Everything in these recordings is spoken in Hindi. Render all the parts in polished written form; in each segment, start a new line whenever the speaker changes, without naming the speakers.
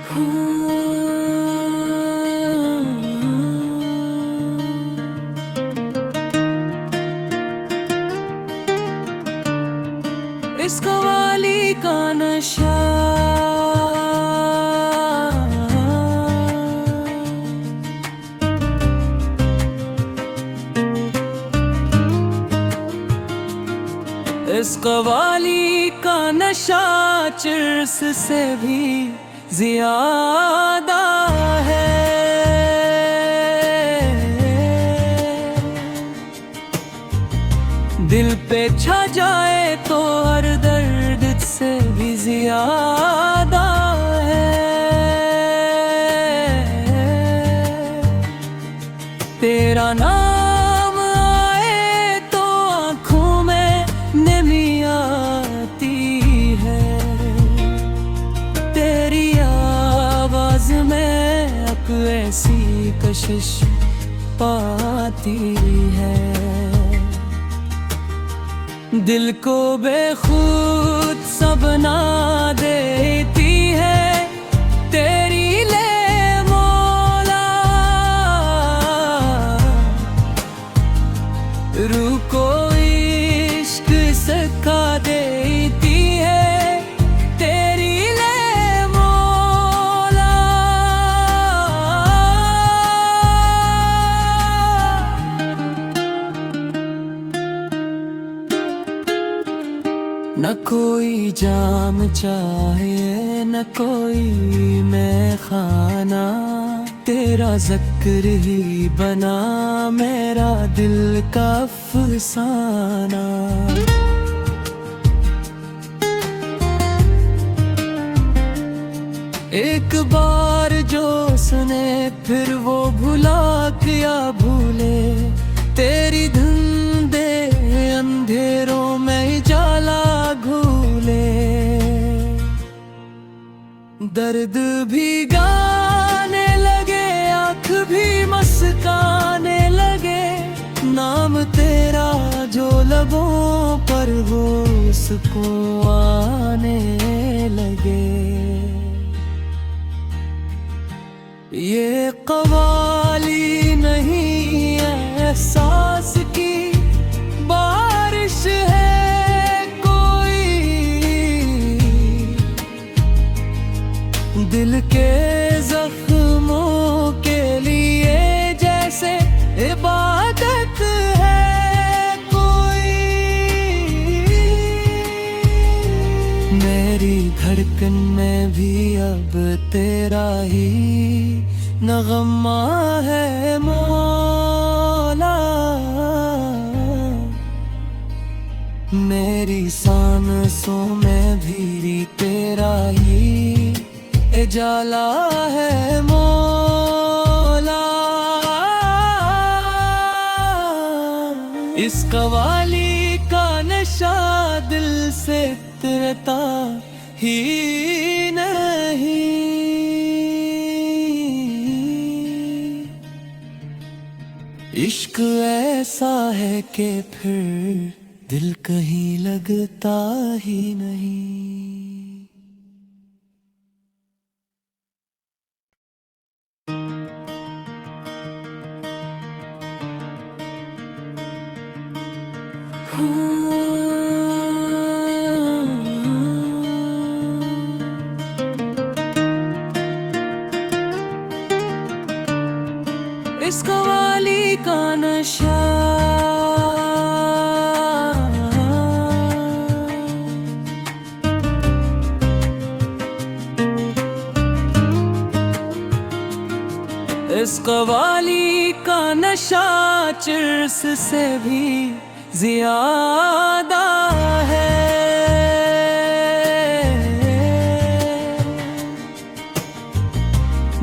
इस कवाली का नशा इस कवाली का नशा चिर्स से भी ज्यादा है। दिल पे छा जाए तो हर दर्द से भी ज्यादा है। तेरा नाम आए तो आँखों में नमी आती है। तेरी आवाज में अब ऐसी कशिश पाती है। दिल को बेखुद सा बना देती है तेरी ले मौला। रूह को इश्क सिखा देती है तेरी ले मौला। न कोई जाम चाहिए न कोई मैं खाना। तेरा ज़िक्र ही बना मेरा दिल का अफसाना। एक बार जो सुने फिर वो भुला क्या भूले। तेरी धुंधे अंधेरों में जाला घूले। दर्द भी गाने लगे आँख भी मस्काने लगे। नाम तेरा जो लबों पर वो सुकून आने लगे। ये कवाली नहीं एहसास की बारिश है कोई। दिल के जख्मों के लिए जैसे इबादत है कोई। मेरी धड़कन में भी अब तेरा ही नगमा है मौला। मेरी सांसों में भी तेरा ही उजाला है मौला। इस कवाली का नशा दिल से उतरता ही नहीं। इश्क ऐसा है कि फिर दिल कहीं लगता ही नहीं। इस कवाली का नशा इस कवाली का नशा चिर्स से भी ज्यादा है।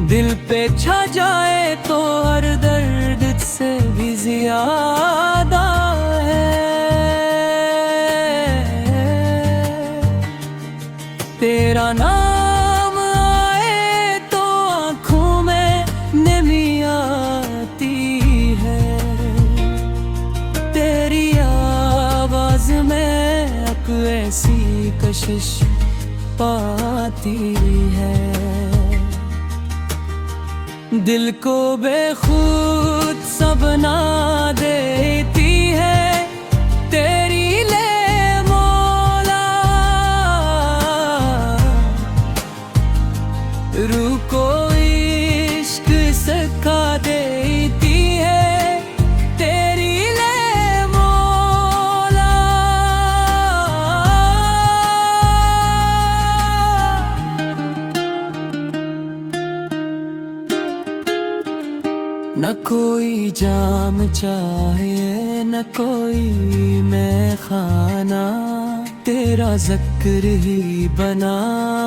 दिल पे छा जाए तो हर दर्द से भी ज्यादा है। तेरा नाम आए तो आँखों में नमी आती है। तेरी आवाज में अब ऐसी कशिश पाती है। दिल को बेखुद सा बना देती है तेरी ले मौला। रूह को इश्क सिखा देती है तेरी ले मौला। न कोई जाम चाहिए न कोई मैं खाना, तेरा ज़िक्र ही बना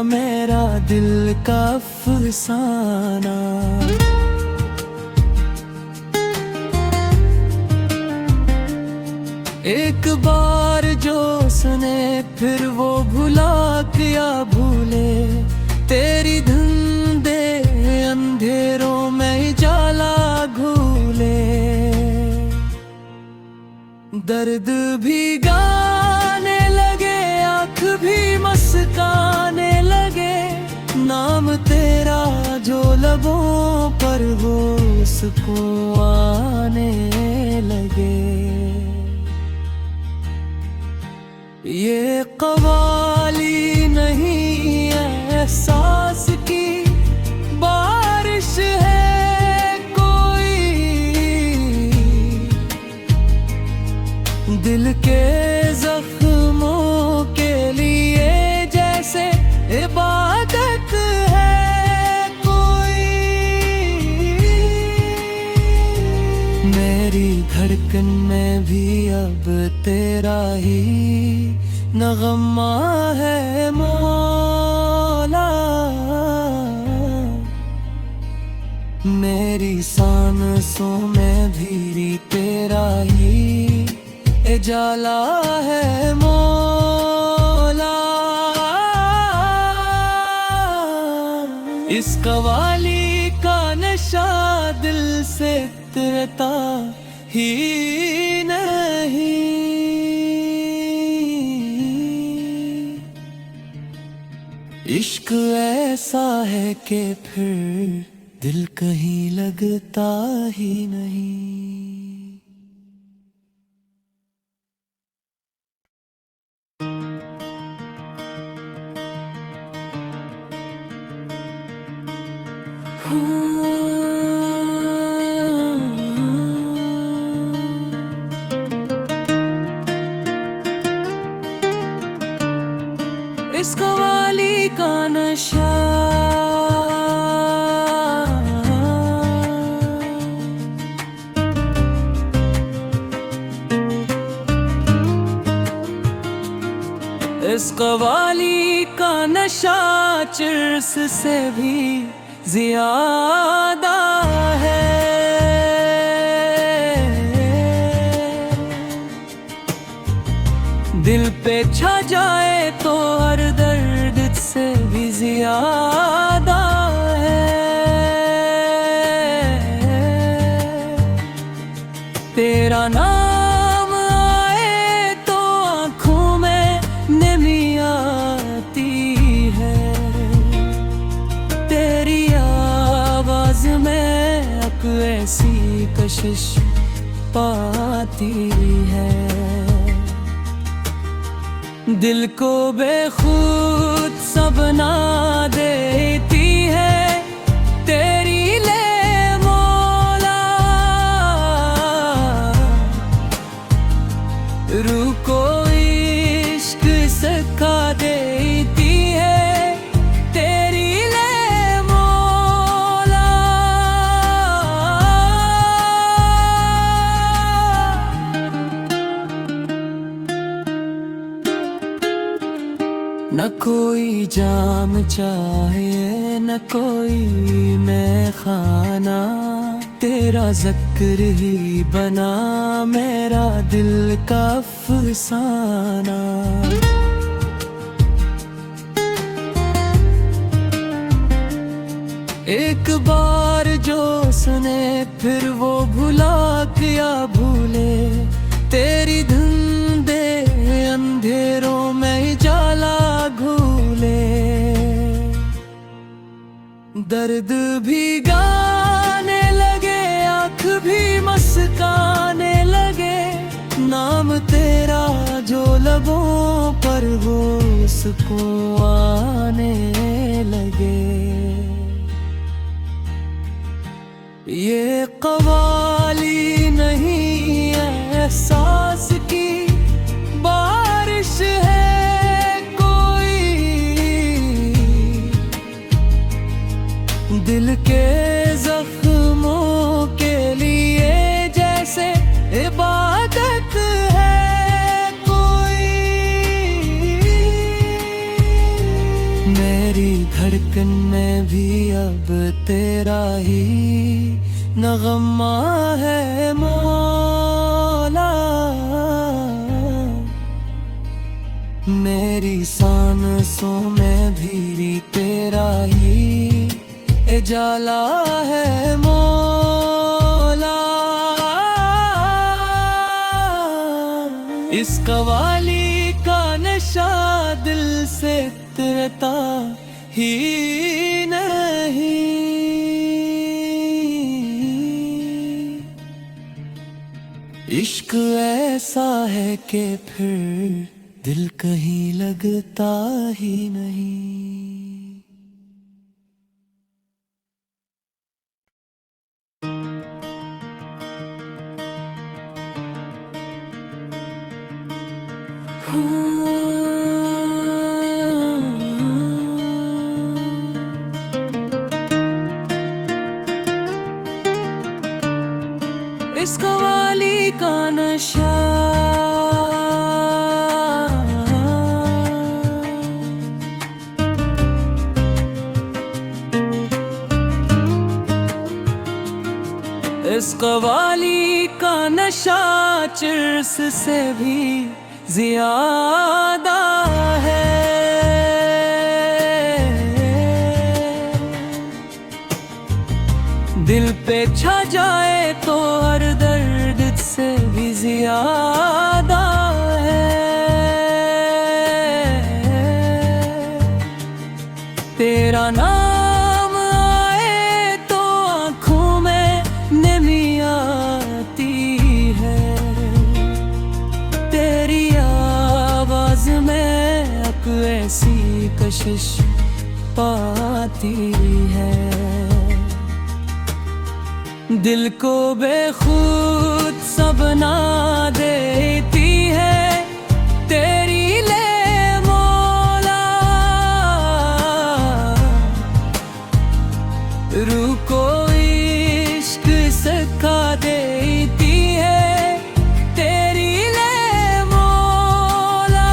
मेरा दिल का अफसाना। एक बार जो सुने फिर वो भुला क्या भूले, तेरी धुंधे अंधेरों में जाला घूले। दर्द भी गाने लगे आँख भी मस्काने लगे, नाम तेरा जो लबों पर हो सुकून आने लगे। ये कवाली नहीं एहसास की बारिश है कोई, दिल के जख्मों के लिए जैसे इबादत है कोई। मेरी धड़कन में भी अब तेरा ही नगमा है मौला। मेरी सांसों में भी तेरा ही उजाला है मौला। इस कवाली का नशा दिल से उतरता ही नहीं। इश्क ऐसा है कि फिर दिल कहीं लगता ही नहीं। इस कवाली का नशा इस कवाली का नशा चिर्स से भी ज्यादा है। दिल पे छा जाए तो हर दर्द से भी ज्यादा है। तेरा नाम आए तो आँखों में नमी आती है, तेरी आवाज में अब ऐसी कशिश पाती है। दिल को बेखुद सा बना देती है तेरी ले मौला। रूह को इश्क सिखा देती है तेरी ले मौला। न कोई जाम चाहिए न कोई मैं खाना, तेरा ज़िक्र ही बना मेरा दिल का अफसाना। एक बार जो सुने फिर वो भुला क्या भूले, तेरी धुंधे अंधेरों में जाला घूले। दर्द भी गा तेरा जो लबों पर वो सुकून आने लगे। ये कवाली नहीं एहसास की बारिश है कोई, दिल के जख्मों के लिए जैसे इबादत है कोई। मेरी धड़कन में भी अब तेरा ही नगमा है मौला, मेरी सांसों में भी तेरा ही उजाला है मौला। इस कवाली का नशा दिल से उतरता ही नहीं। इश्क ऐसा है कि फिर दिल कहीं लगता ही नहीं। इस कवाली का नशा इस कवाली का नशा चिर्स से भी ज्यादा है। दिल पे छा जाए तो हर दर्द से भी ज्यादा है। तेरा नाम आए तो आँखों में नमी आती है, तेरी आवाज में अब ऐसी कशिश पाती है। दिल को बेखुद सा बना देती है तेरी ले मौला। रूह को इश्क सिखा देती है तेरी ले मौला।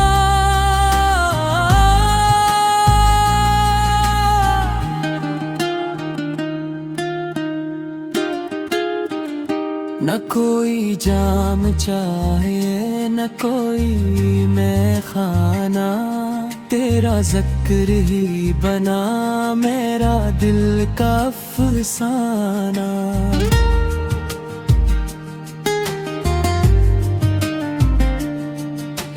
न कोई जाम चाहिए न कोई मैं खाना, तेरा जिक्र ही बना मेरा दिल का अफसाना।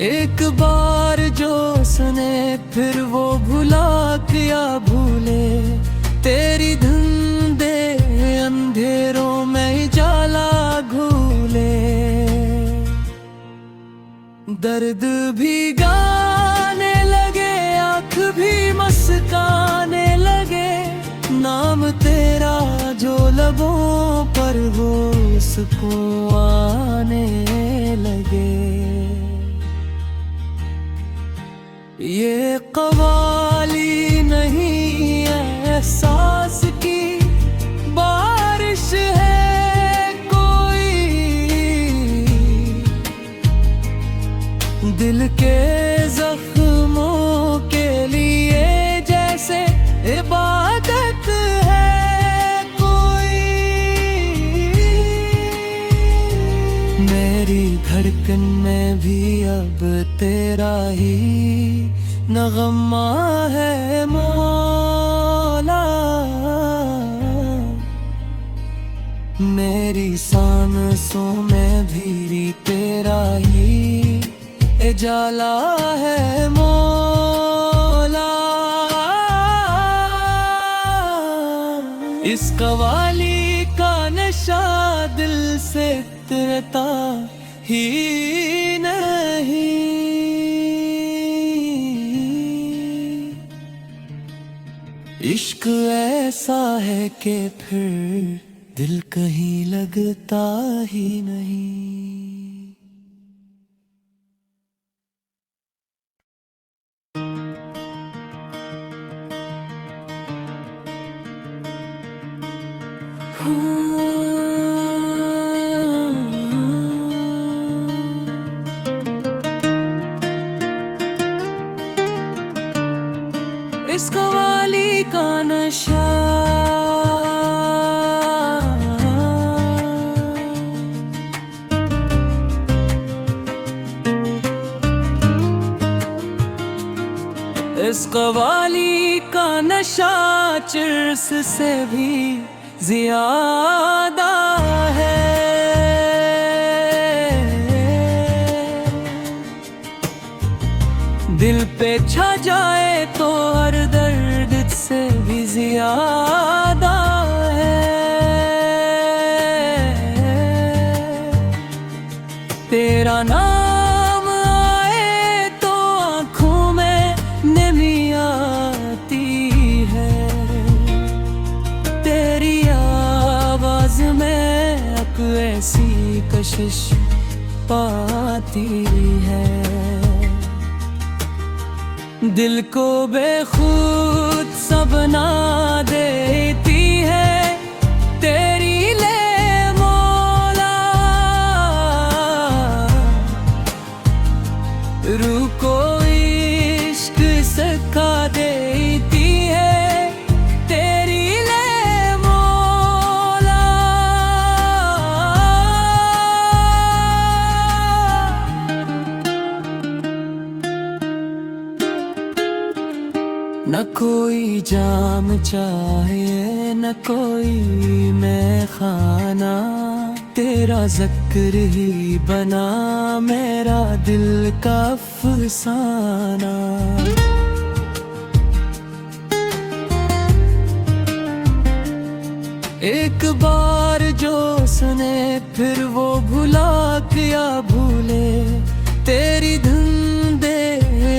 एक बार जो सुने फिर वो भुला क्या भूले, तेरी धुंधे अंधेरों में जाला घूले। दर्द भी गाने लगे आँख भी मस्काने लगे, नाम तेरा जो लबों पर वो सुकून आने लगे। ये कवाली नहीं एहसास की बारिश है कोई, दिल के जख्मों के लिए जैसे इबादत है कोई। मेरी धड़कन में भी अब तेरा ही नगमा है मौला, मेरी सांसों में भी तेरा ही उजाला है मौला। इस कवाली का नशा दिल से उतरता ही नहीं। इश्क ऐसा है कि फिर दिल कहीं लगता ही नहीं। इस कवाली का नशा इस कवाली का नशा चिर्स से भी ज्यादा है। दिल पे छा जाए तो हर दर्द से भी ज्यादा है। तेरा नाम आए तो आँखों में नमी आती है। तेरी आवाज में अब ऐसी कशिश पाती है। दिल को बेखुद सा बना देती है तेरी ले मौला। रूह को इश्क सिखा देती है तेरी ले मौला। न कोई जाम चाहिए न कोई मैं खाना। तेरा जिक्र ही बना मेरा दिल का अफसाना। एक बार जो सुने फिर वो भुला क्या भूले। तेरी धुंधे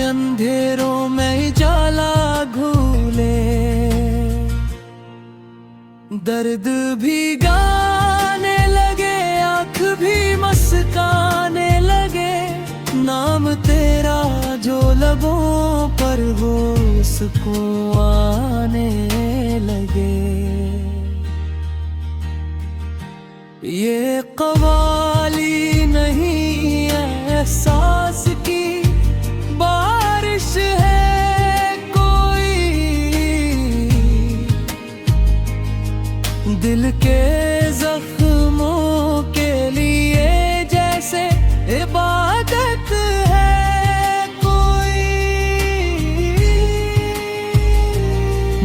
अंधेरों में जाला घूले। दर्द भी गाने लगे आँख भी मस्काने लगे। नाम तेरा जो लबों पर हो सुकून आने लगे। ये कवाली नहीं एहसास की बारिश है कोई। दिल के जख्मों के लिए जैसे इबादत है कोई।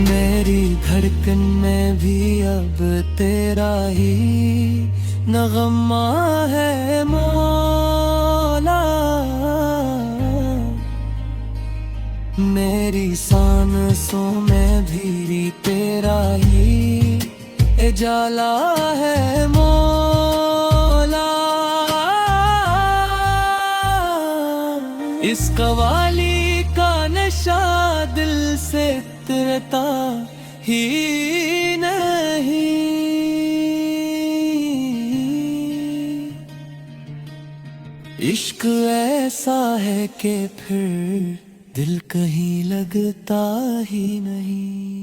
मेरी धड़कन में भी अब तेरा ही नगमा है मौला। मेरी सांसों में भी तेरा ही उजाला है मौला। इस कवाली का नशा दिल से उतरता ही नहीं। इश्क ऐसा है कि फिर दिल कहीं लगता ही नहीं।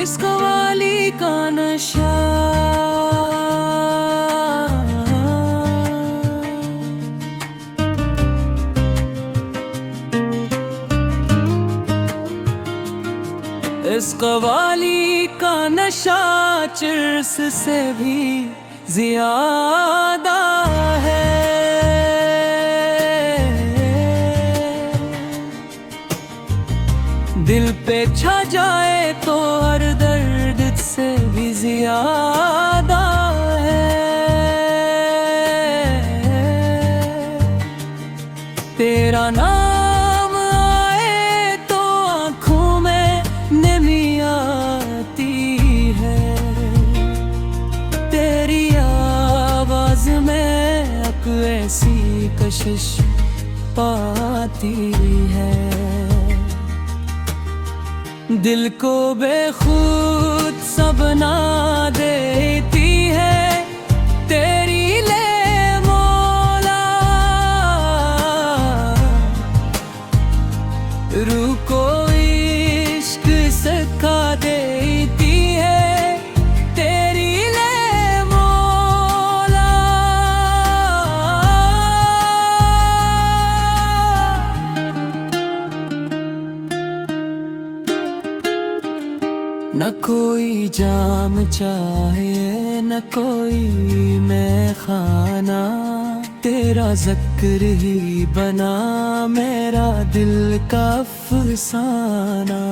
इस कवाली का नशा इस कवाली का नशा चिर्स से भी ज्यादा है। दिल पे छा जाए तो हर दर्द से भी ज्यादा है। कशिश पाती है। दिल को बेखुद सा बना देती है तेरी ले मौला। रूह को इश्क सिखा देती है तेरी ले मौला। न कोई जाम चाहिए न कोई मैं खाना, तेरा ज़िक्र ही बना मेरा दिल का अफसाना।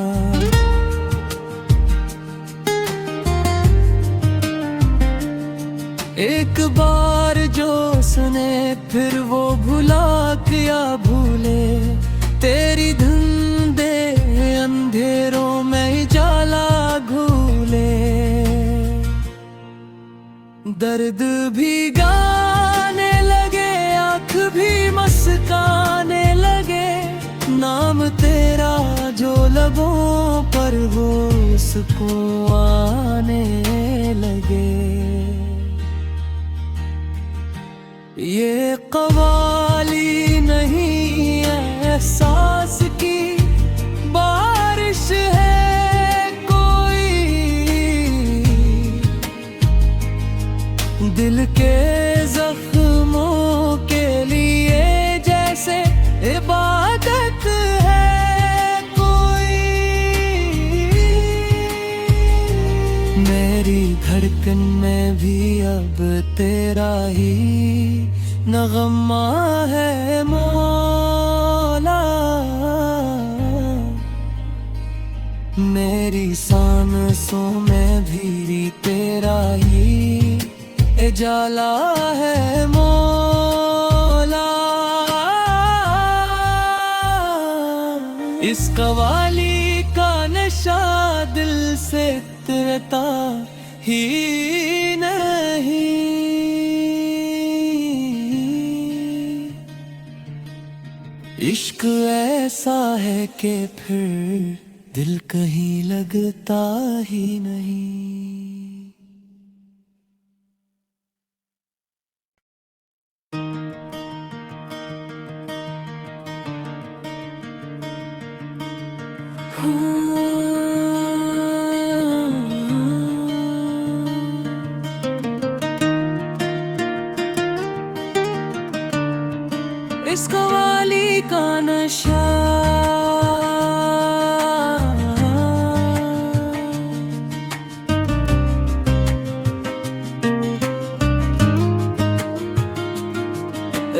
एक बार जो सुने फिर वो भुला क्या भूले, तेरी धुंधे अंधेरों में जाला घूले। दर्द भी गाने लगे आँख भी मस्काने लगे, नाम तेरा जो लबों पर वो सुकून आने लगे। ये कवाली नहीं एहसास की बारिश है कोई, दिल के जख्मों के लिए जैसे इबादत है कोई। मेरी धड़कन में भी अब तेरा ही नगमा है मौला। मेरी सांसों में भी तेरा ही उजाला है मौला। इस कवाली का नशा दिल से उतरता ही नहीं। इश्क ऐसा है कि फिर दिल कहीं लगता ही नहीं। इस कवाली का नशा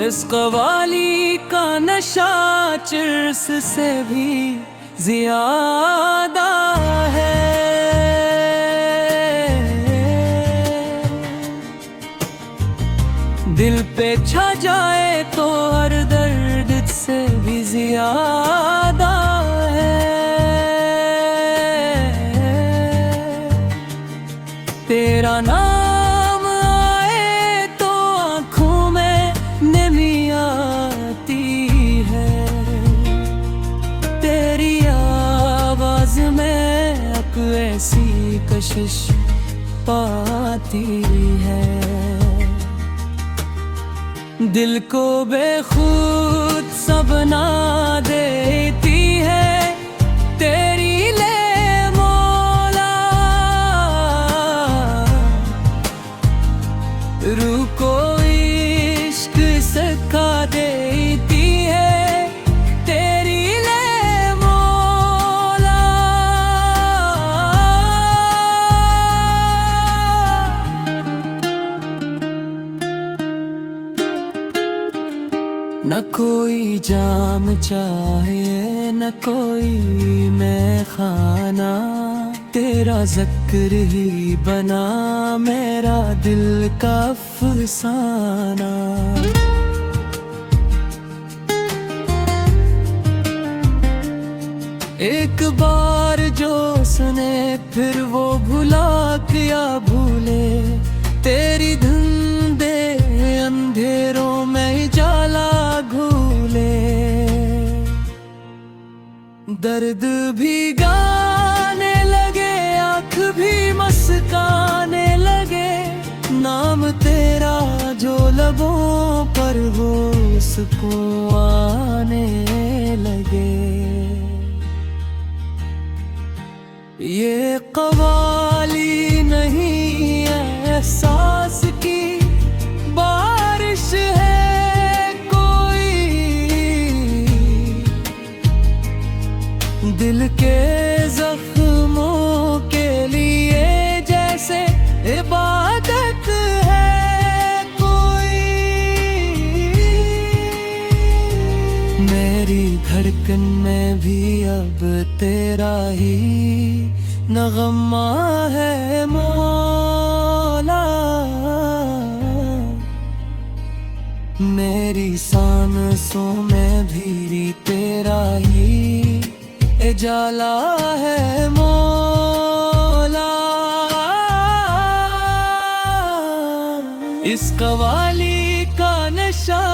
इस कवाली का नशा चिर्स से भी ज्यादा है। दिल पे छा जाए तो हर दर्द से भी ज्यादा है। तेरा नाम आए तो आँखों में नमी आती है, तेरी आवाज में अब ऐसी कशिश पाती है। दिल को बेखुद सा बना देती है तेरी ले मौला। रूह को इश्क सिखा देती है तेरी ले मौला। न कोई जाम चाहिए न कोई मैं खाना, तेरा ज़िक्र ही बना मेरा दिल का अफसाना। एक बार जो सुने फिर वो भुला क्या भूले, तेरी धुंधे अंधेरों में जाला दर्द भी गाने लगे, आँख भी मस्काने लगे, नाम तेरा जो लबों पर हो सुकून आने लगे। ये कवाली नहीं एहसास की बारिश है कोई, दिल के जख्मों के लिए जैसे इबादत है कोई। मेरी धड़कन में भी अब तेरा ही नगमा है मौला, मेरी सांसों में भी तेरा ही उजाला है मौला। इस कवाली का नशा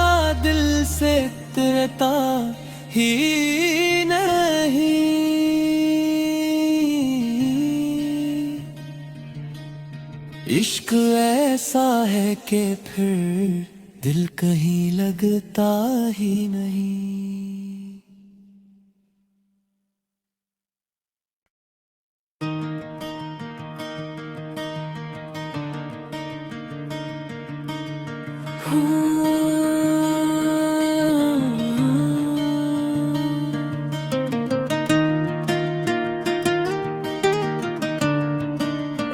दिल से उतरता ही नहीं, इश्क ऐसा है कि फिर दिल कहीं लगता ही नहीं।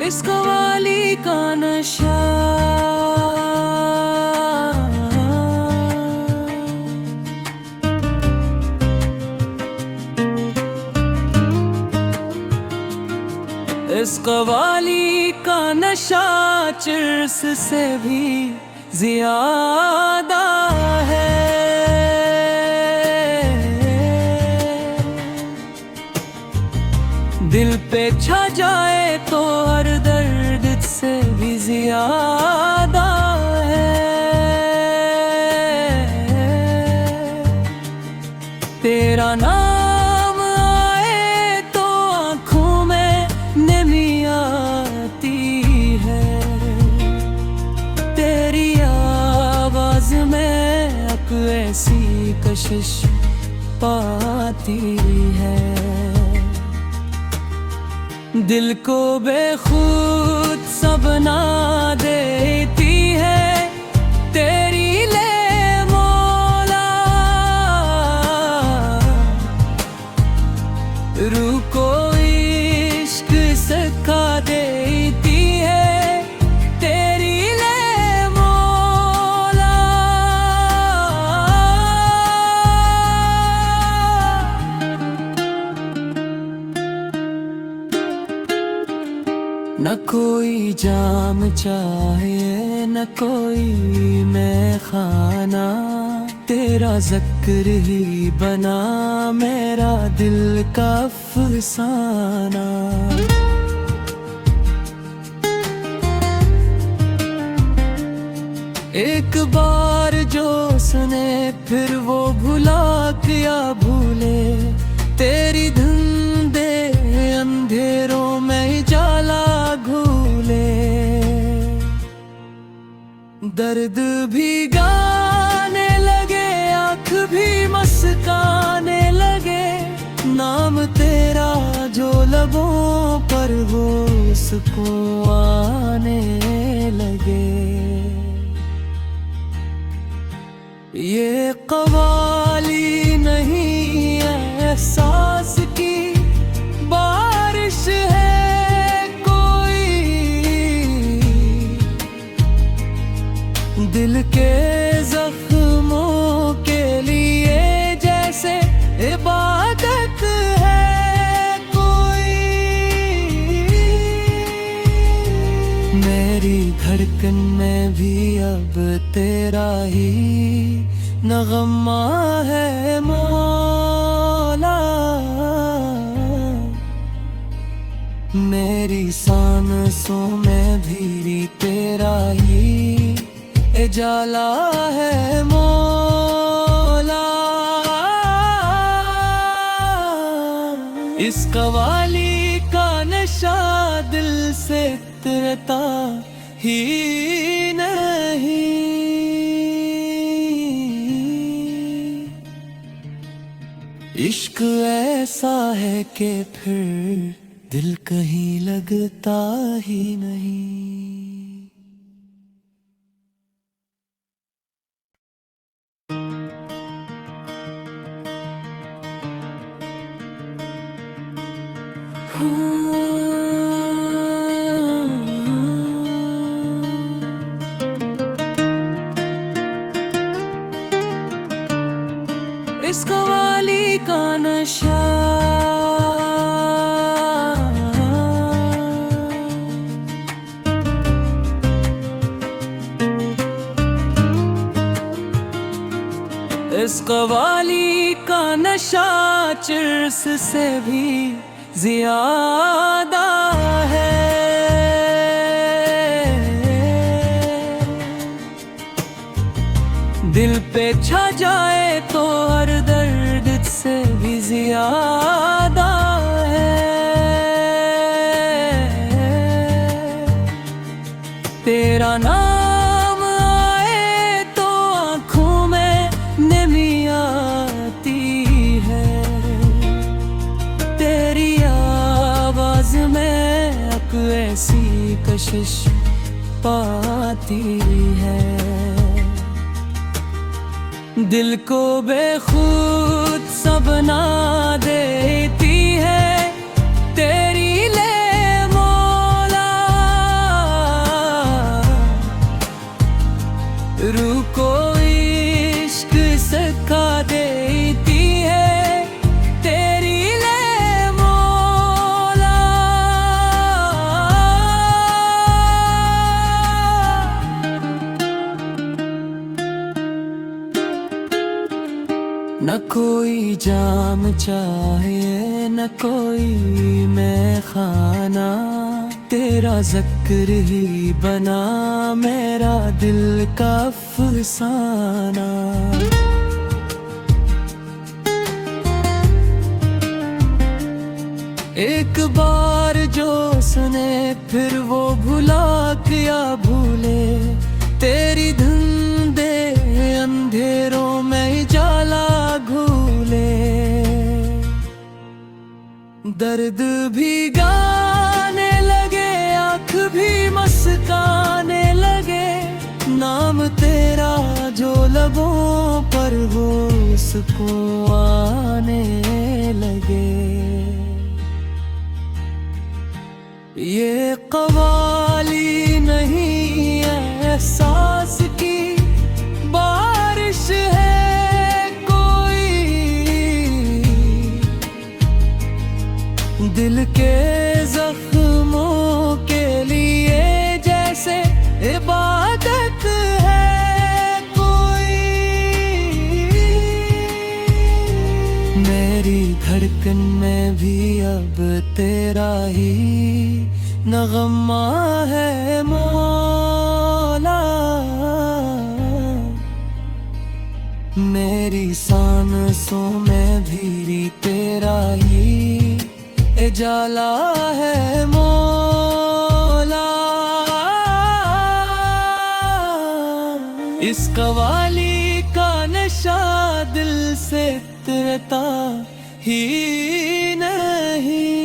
इस कवाली का नशा इस कवाली का नशा चिर्स से भी ज्यादा है। दिल पे छा जाए तो हर दर्द से भी ज्यादा है। तेरा नाम आए तो आँखों में नमी आती है, तेरी आवाज में अब ऐसी कशिश पाती है। दिल को बेखुद सा बना देती है तेरी ले मौला, रूह को इश्क सिखा देती है तेरी ले मौला। न कोई जाम चाहिए न कोई मैं खाना, तेरा जिक्र ही बना मेरा दिल का अफसाना। एक बार जो सुने फिर वो भुला क्या भूले, तेरी धुंधे अंधेरों में उजाला घूले। दर्द भी गाने लगे, आँख भी मस्काने लगे, नाम तेरा जो लबों पर हो सुकून आने लगे। ये कवाली नहीं एहसास की बारिश है कोई, दिल के जख्मों के लिए जैसे इबादत है कोई। मेरी धड़कन में भी अब तेरा ही नगमा है मौला, मेरी सांसों में भी तेरा ही उजाला है मौला। इस कवाली का नशा दिल से उतरता ही नहीं। इश्क ऐसा है कि फिर दिल कहीं लगता ही नहीं। इस कवाली का नशा इस कवाली का नशा चिर्स से भी ज्यादा है। दिल पे छा जाए तो हर दर्द से भी ज्यादा है। तेरा नाम आए तो आँखों में नमी आती है। तेरी आवाज में अब ऐसी कशिश पाती है। दिल को बेखुद सा बना देती है तेरी ले मौला। रूह को इश्क सिखा देती है तेरी ले मौला। न कोई जाम चाहिए न कोई मैं खाना। तेरा जिक्र ही बना मेरा दिल का अफसाना। एक बार जो सुने फिर वो भुला क्या भूले। तेरी धुंधे अंधेरों में जाला घूले। दर्द भी गाने लगे आँख भी मस्काने लगे। नाम तेरा जो लबों पर हो उसको आने लगे। ये कवाली नहीं एहसास की बारिश है कोई। दिल के जख्मों के लिए जैसे इबादत है कोई। मेरी धड़कन में भी अब तेरा ही नगमा है मौला। मेरी सांसों में भी तेरा ही उजाला है मौला। इस कवाली का नशा दिल से उतरता ही नहीं।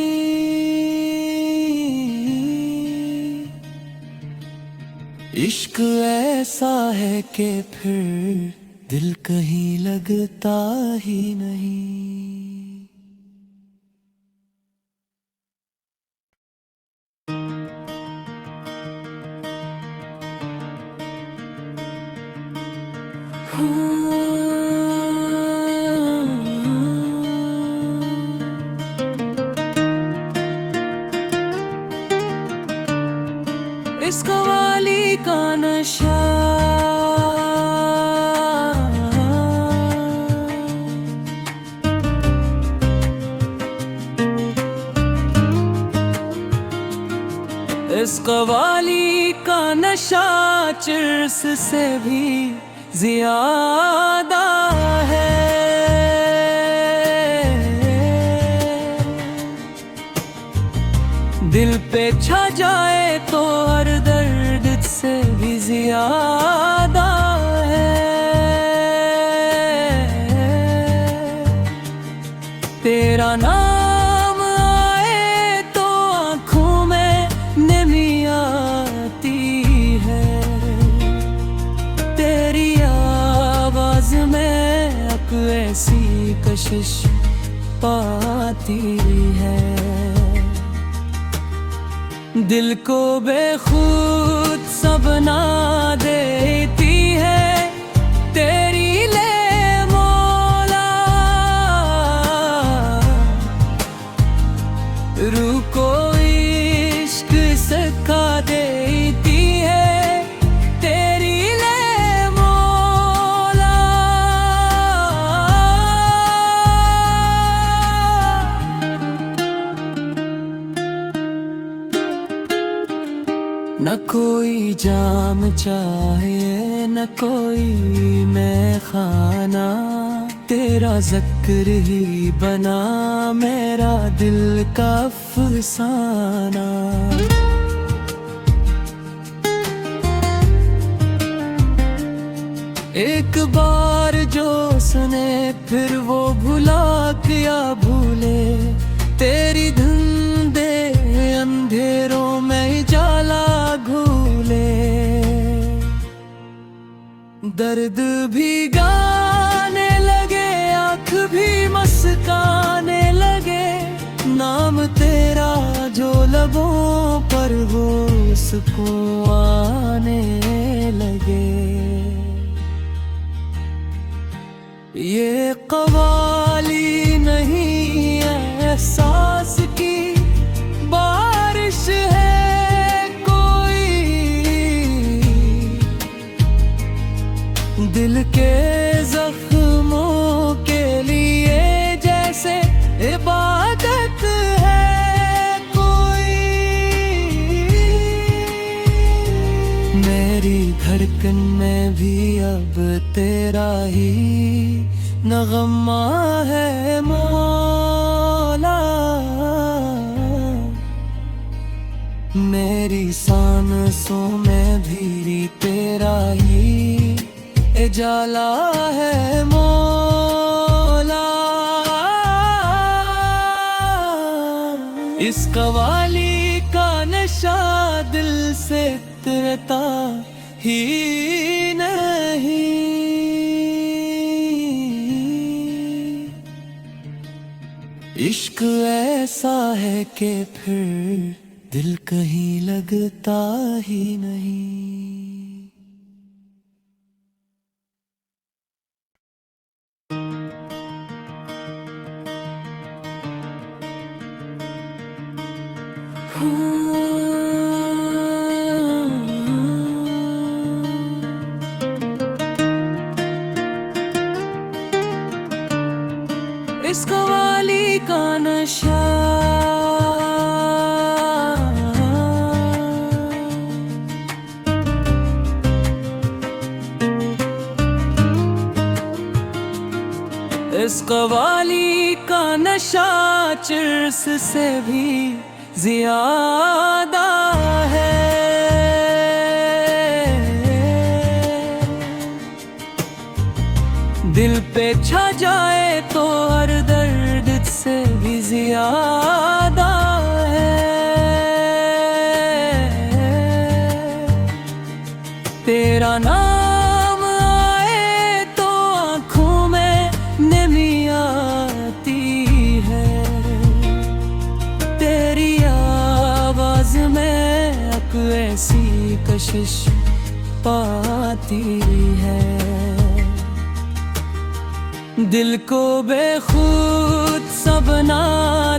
इश्क ऐसा है कि फिर दिल कहीं लगता ही नहीं। इस कवाली का नशा इस कवाली का नशा चिर्स से भी ज्यादा है। दिल पे छा जाए तो हर दर्द से भी ज्यादा है। तेरा नाम आए तो आँखों में नमी आती है। तेरी आवाज में अब ऐसी कशिश पाती है। दिल को बेखुद सा बना देती है तेरी ले मौला। रूह को इश्क सिखा देती है तेरी ले मौला। न कोई जाम चाहिए न कोई मैं खाना, तेरा जिक्र ही बना मेरा दिल का अफसाना। एक बार जो सुने फिर वो भुला क्या भूले। तेरी धुंधे अंधेरों में जाला घूले। दर्द भी गाने लगे आँख भी मस्काने लगे। नाम तेरा जो लबों पर वो सुकून आने लगे। ये कवाली नहीं एहसास की बारिश है कोई। दिल के जख्मों के लिए जैसे इबादत है कोई। मेरी धड़कन में भी अब तेरा ही नगमा है मौला। मेरी सांसों में भी तेरा ही उजाला है मौला। इस कवाली का नशा दिल से उतरता ही नहीं। इश्क ऐसा है कि फिर दिल कहीं लगता ही नहीं। इस कवाली का नशा इस कवाली का नशा चिर्स से भी ज्यादा है। दिल पे छा जाए तो हर दर्द से भी ज्यादा है। तेरा नाम आए तो आँखों में नमी आती है। तेरी आवाज में अब ऐसी कशिश पाती है। दिल को बेखुद सा बना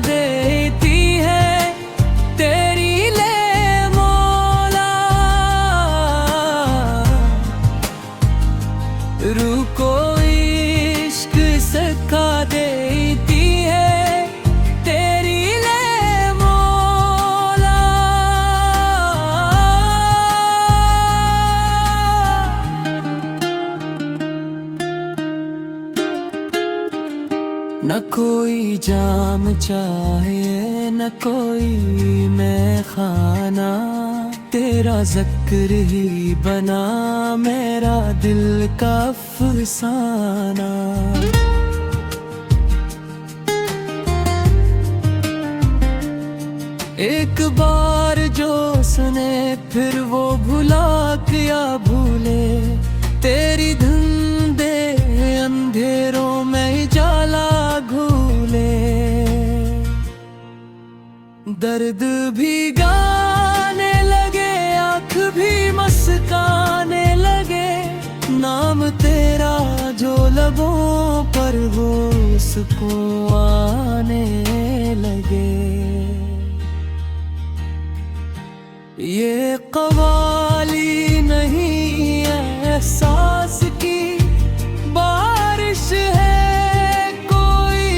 देती है तेरी ले मौला। रूह को इश्क सिखा देती है तेरी ले मौला। न कोई जाम चाहिए न कोई मैं खाना, तेरा जिक्र ही बना मेरा दिल का अफसाना। एक बार जो सुने फिर वो भुला क्या भूले, तेरी धुंधे अंधेरों में जाला घूले। दर्द भी गाने लगे आँख भी मस्काने लगे, नाम तेरा जो लबों पर हो सुकून आने लगे। ये कवाली नहीं एहसास की बारिश है कोई,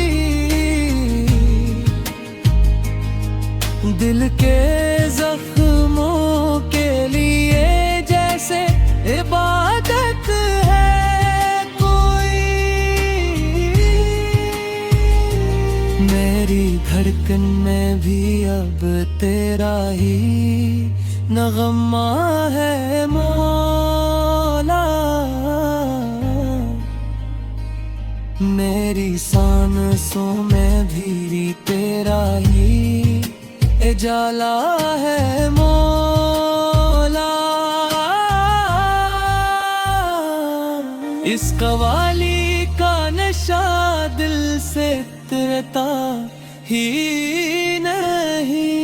दिल के जख्मों के लिए जैसे इबादत है कोई। मेरी धड़कन में भी अब तेरा ही नगमा है मौला, मेरी सांसों में भी तेरा ही उजाला है मौला। इस कवाली का नशा दिल से उतरता ही नहीं,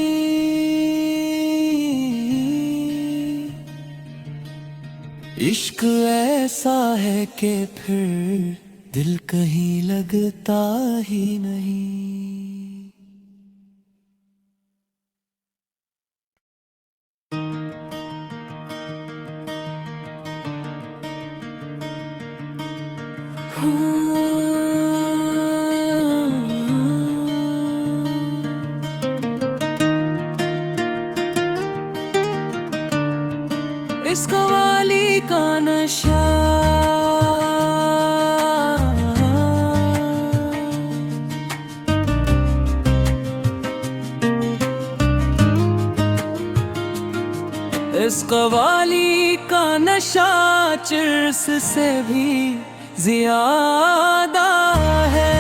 इश्क ऐसा है कि फिर दिल कहीं लगता ही नहीं। इस कवाली का नशा इस कवाली का नशा चिर्स से भी ज्यादा है।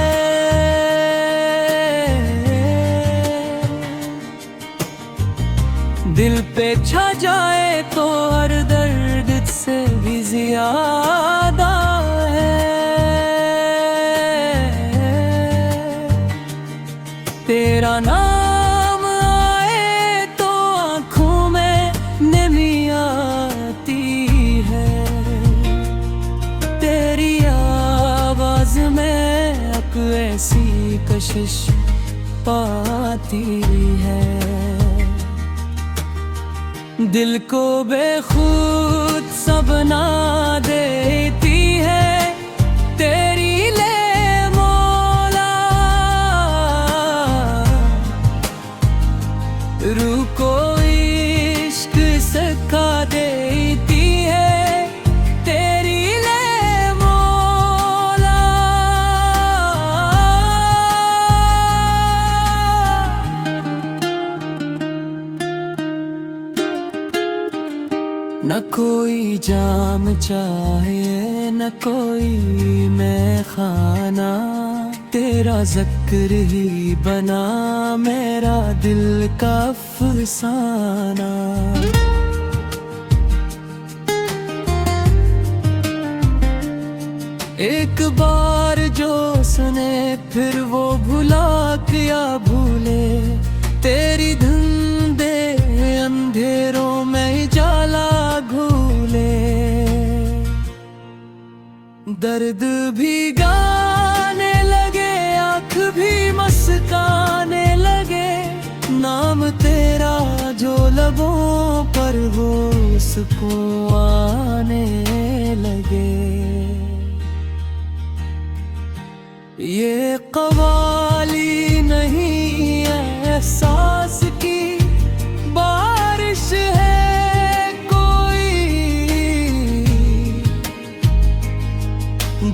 दिल पे छा जाए तो हर दर्द से भी ज्यादा है। तेरा नाम आए तो आँखों में नमी आती है, तेरी आवाज में अब ऐसी कशिश पाती है। दिल को बेखुद सा बना देती है तेरी ले मौला, रूह को इश्क सिखा देती है तेरी ले मौला। न कोई जाम चाहिए न कोई मैं खाना, तेरा जिक्र ही बना मेरा दिल का अफसाना। एक बार जो सुने फिर वो भुला क्या भूले, तेरी धुंधे अंधेरों में जाला घूले। दर्द भी गाने लगे आँख भी मस्काने लगे, नाम तेरा जो लबों पर हो सुकून आने लगे। ये कवाली नहीं एहसास की बारिश है कोई,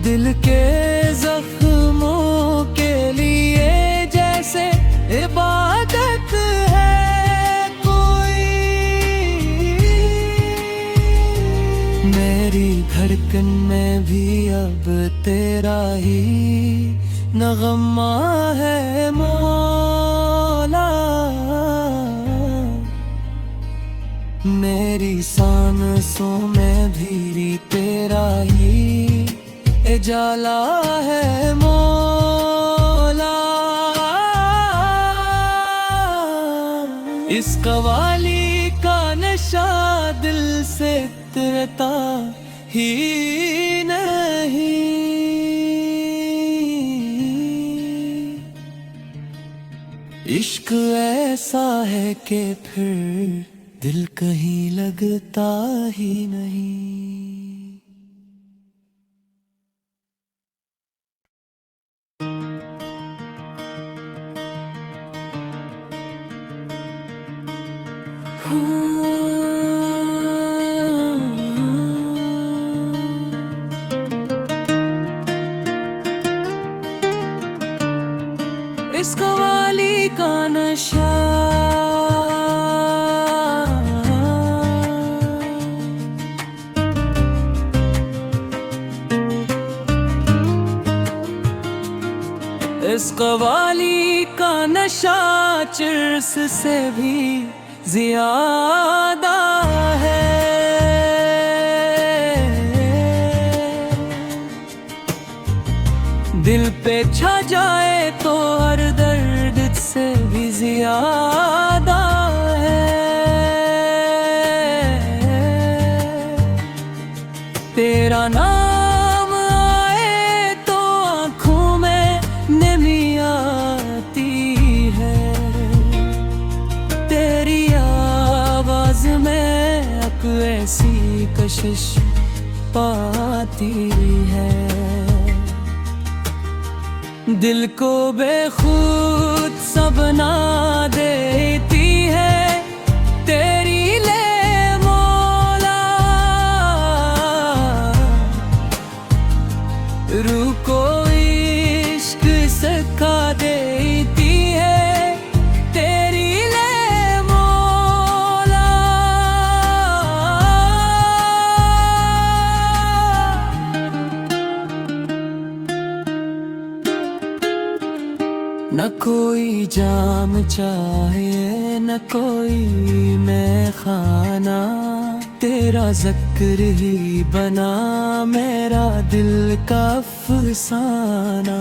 दिल के जख्मों के मेरी धड़कन में भी अब तेरा ही नगमा है मौला। मेरी सांसों में भी तेरा ही उजाला है मौला। इस कवाली का नशा दिल से उतरता ही नहीं। इश्क ऐसा है कि फिर दिल कहीं लगता ही नहीं। इस कवाली का नशा इस कवाली का नशा चिर्स से भी ज्यादा है। दिल पे छा जाए तो हर दर्द से भी ज्यादा है। तेरा नाम आए तो आँखों में नमी आती है। तेरी आवाज में अब ऐसी कशिश पाती है। दिल को बेखुद सा बना देती है तेरी ले मौला। रूह को इश्क सिखा देती है तेरी ले मौला। न कोई जाम चाहे न कोई मैं खाना। तेरा ज़िक्र ही बना मेरा दिल का अफसाना।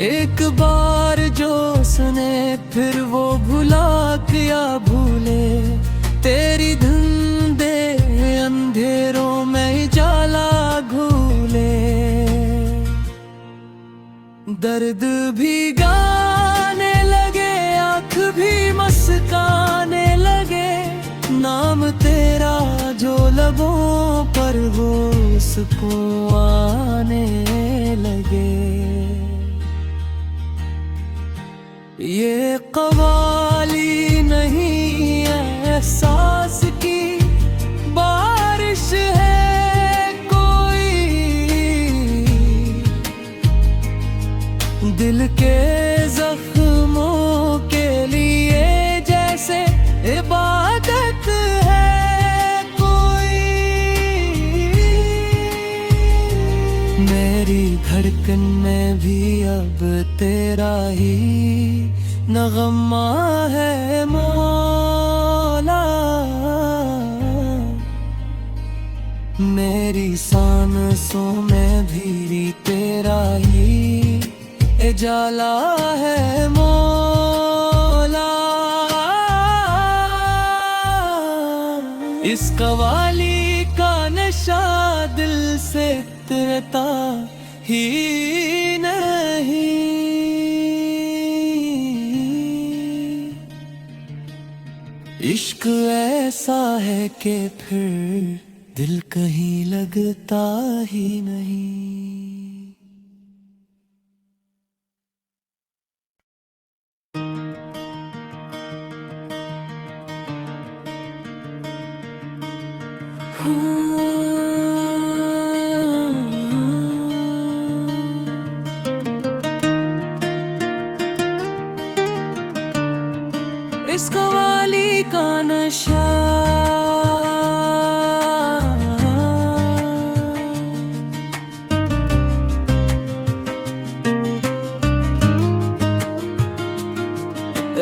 एक बार जो सुने फिर वो भुला क्या भूले। तेरी धुंधे अंधेरों में जाला घूले। दर्द भी गाने लगे आँख भी मस्काने लगे। नाम तेरा जो लबों पर वो सुकून आने लगे। ये कवाली नहीं एहसास की बारिश है कोई। दिल के जख्मों के लिए जैसे इबादत है कोई। मेरी धड़कन में भी अब तेरा ही नगमा है मौला। मेरी सांसों में भी तेरा ही उजाला है मौला। इस कवाली का नशा दिल से उतरता ही नहीं। इश्क ऐसा है कि फिर दिल कहीं लगता ही नहीं। इस इस कवाली का नशा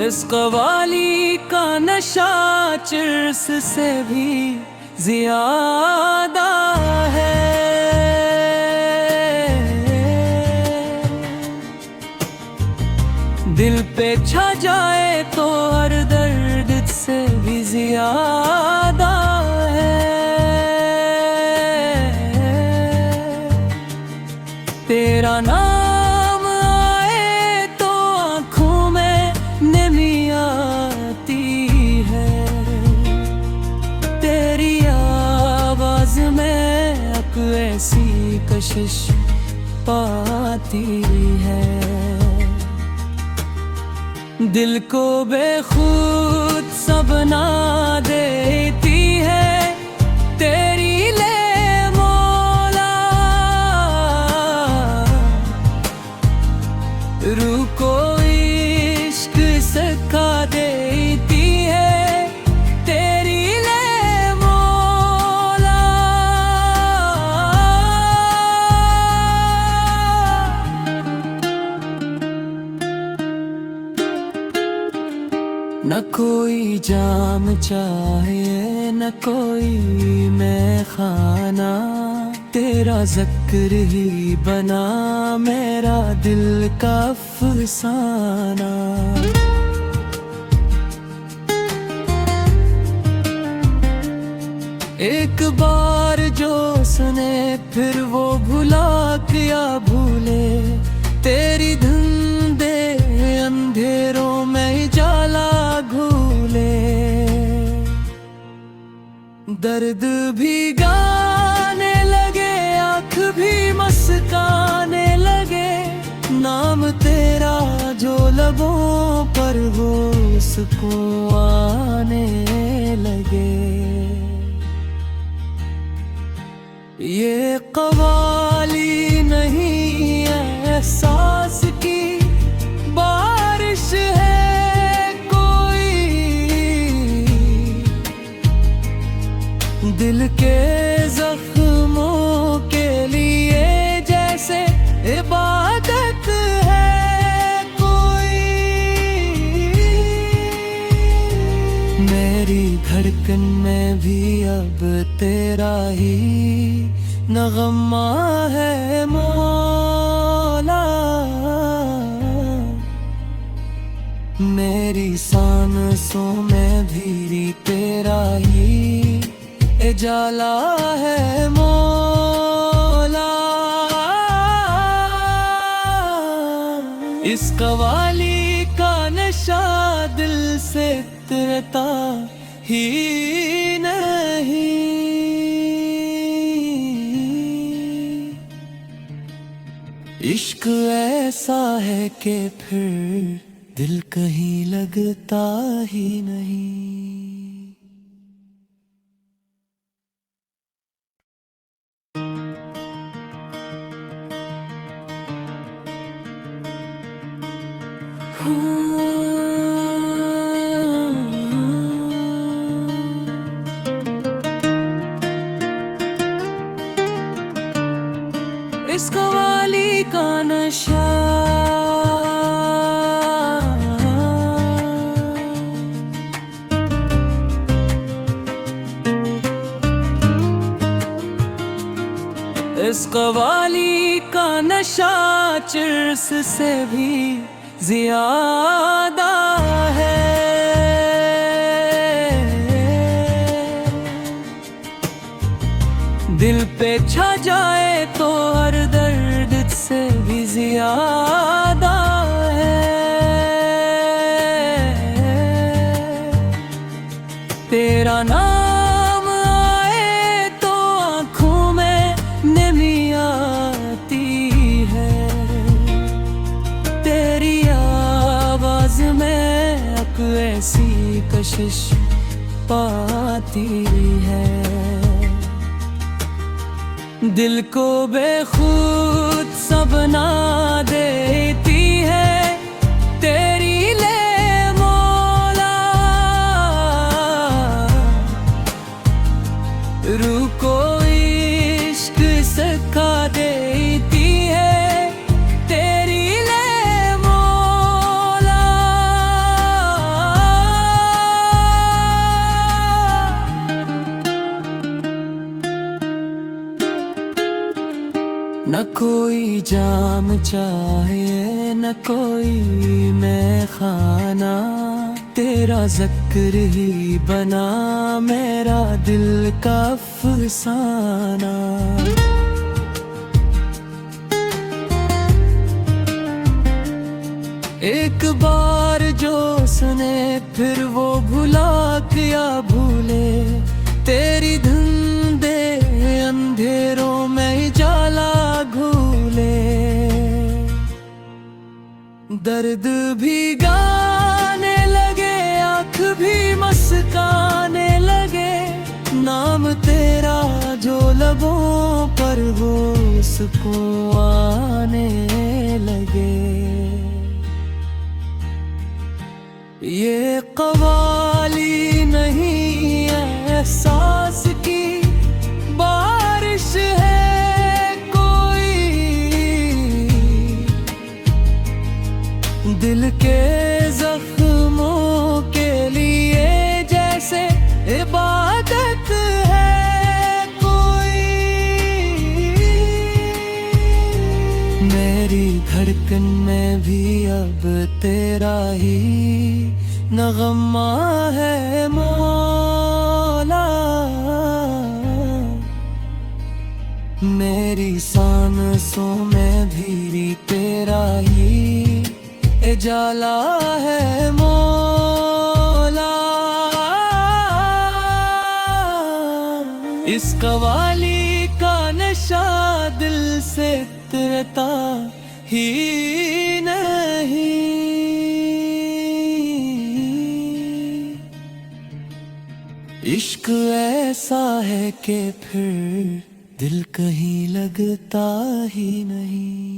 इस कवाली का नशा चिर्स से भी ज्यादा है। दिल पे छा जाए तो हर दर्द से भी ज्यादा है। तेरा नाम आए तो आँखों में नमी आती है। तेरी आवाज में अब ऐसी कशिश पाती है। दिल को बेखुद सा बना देती है तेरी ले मौला। रूह को इश्क सिखा देती है तेरी ले मौला। न कोई जाम चाहिए न कोई मैं खाना। तेरा ज़िक्र ही बना मेरा दिल का अफसाना। एक बार जो सुने फिर वो भुला क्या भूले। तेरी धुंधे अंधेरों में जाला घूले। दर्द भी गाने लगे आँख भी मस्काने लगे। नाम तेरा जो लबों पर हो सुकून आने लगे। ये कवाली नहीं एहसास की बारिश है कोई। दिल के जख्मों के लिए जैसे इबादत है कोई। मेरी धड़कन में भी अब तेरा ही नगमा है मौला। मेरी सांसों में भी तेरा ही उजाला है मौला। इस कवाली का नशा दिल से उतरता ही नहीं। इश्क ऐसा है कि फिर दिल कहीं लगता ही नहीं। इस कवाली का नशा इस कवाली का नशा चिर्स से भी ज्यादा है। दिल पे छा जाए तो हर दर्द से भी ज्यादा है। तेरा नाम आए तो आँखों में नमी आती है। तेरी आवाज में अब ऐसी कशिश पाती है। दिल को बेखुद सा बना देती है तेरी ले मौला। न कोई जाम चाहिए न कोई मैं खाना, तेरा जिक्र ही बना मेरा दिल का अफसाना। एक बार जो सुने फिर वो भुला क्या भूले, तेरी धुंधे अंधेरों में जाला घूले। दर्द भी गाने लगे आँख भी मस्काने लगे, नाम तेरा जो लबों पर वो सुकून आने लगे। ये कवाली नहीं एहसास की बारिश है कोई, दिल के जख्मों के लिए जैसे इबादत है कोई। मेरी धड़कन में भी अब तेरा ही नगमा है मौला, मेरी सांसों में भी तेरा ही उजाला है मौला। इस कवाली का नशा दिल से उतरता ही नहीं, इश्क ऐसा है कि फिर दिल कहीं लगता ही नहीं।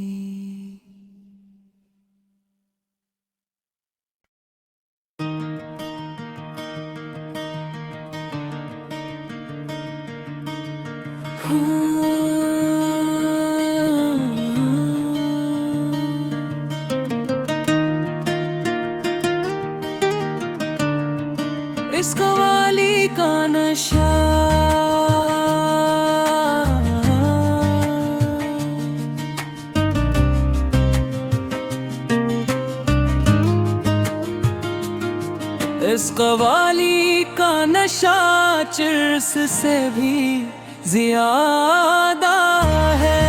इस कवाली का नशा इस कवाली का नशा चिर्स से भी ज्यादा है।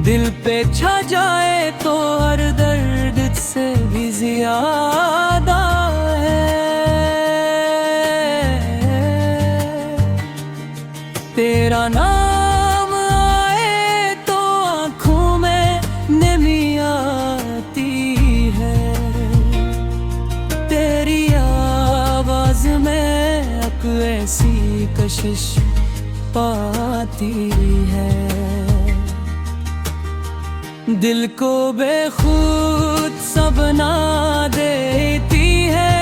दिल पे छा जाए तो हर दर्द से भी ज्यादा है। तेरा नाम आए तो आँखों में नमी आती है, तेरी आवाज में अब ऐसी कशिश पाती है। दिल को बेखुद सा बना देती है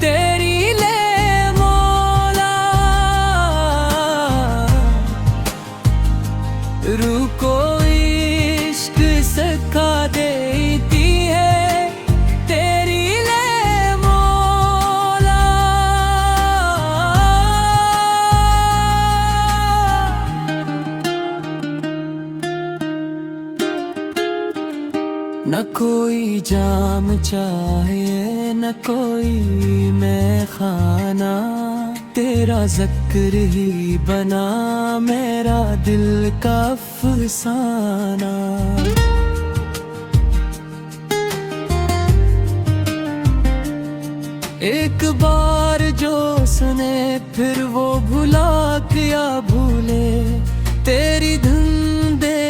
तेरी ले मौला, रूह को इश्क सिखा देती है तेरी ले मौला। न कोई जाम चाहिए न कोई मैं खाना, तेरा जिक्र ही बना मेरा दिल का अफसाना। एक बार जो सुने फिर वो भुला क्या भूले, तेरी धुंधे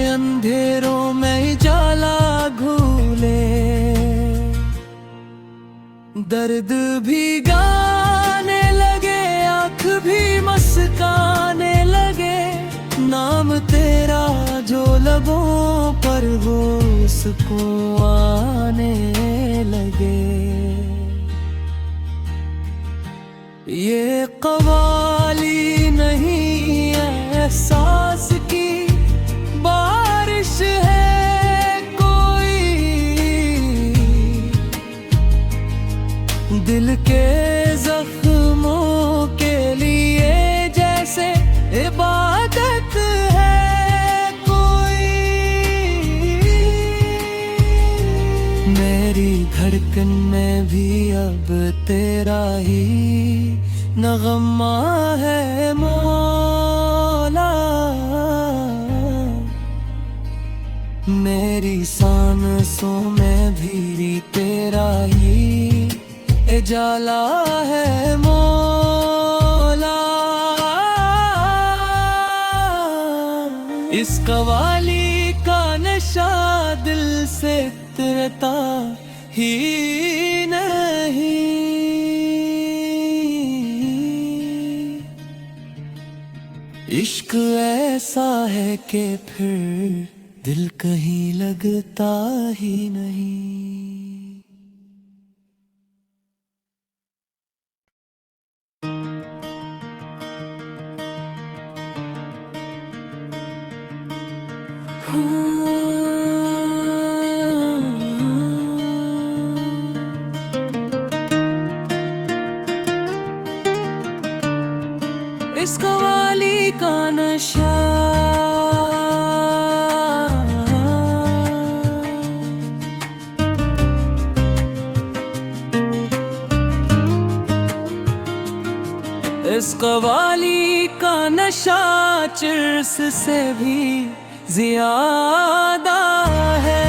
अंधेरों में जाला घूले। दर्द भी गाने लगे आँख भी मस्काने लगे, नाम तेरा जो लबों पर वो सुकून आने लगे। ये कवाली नहीं एहसास की बारिश है कोई, दिल के जख्मों के मेरी धड़कन में भी अब तेरा ही नगमा है मौला। मेरी सांसों में भी तेरा ही उजाला है मौला। इस कवाली का नशा दिल से उतरता ही नहीं। इश्क ऐसा है कि फिर दिल कहीं लगता ही नहीं। इस कवाली का नशा इस कवाली का नशा चिर्स से भी ज्यादा है।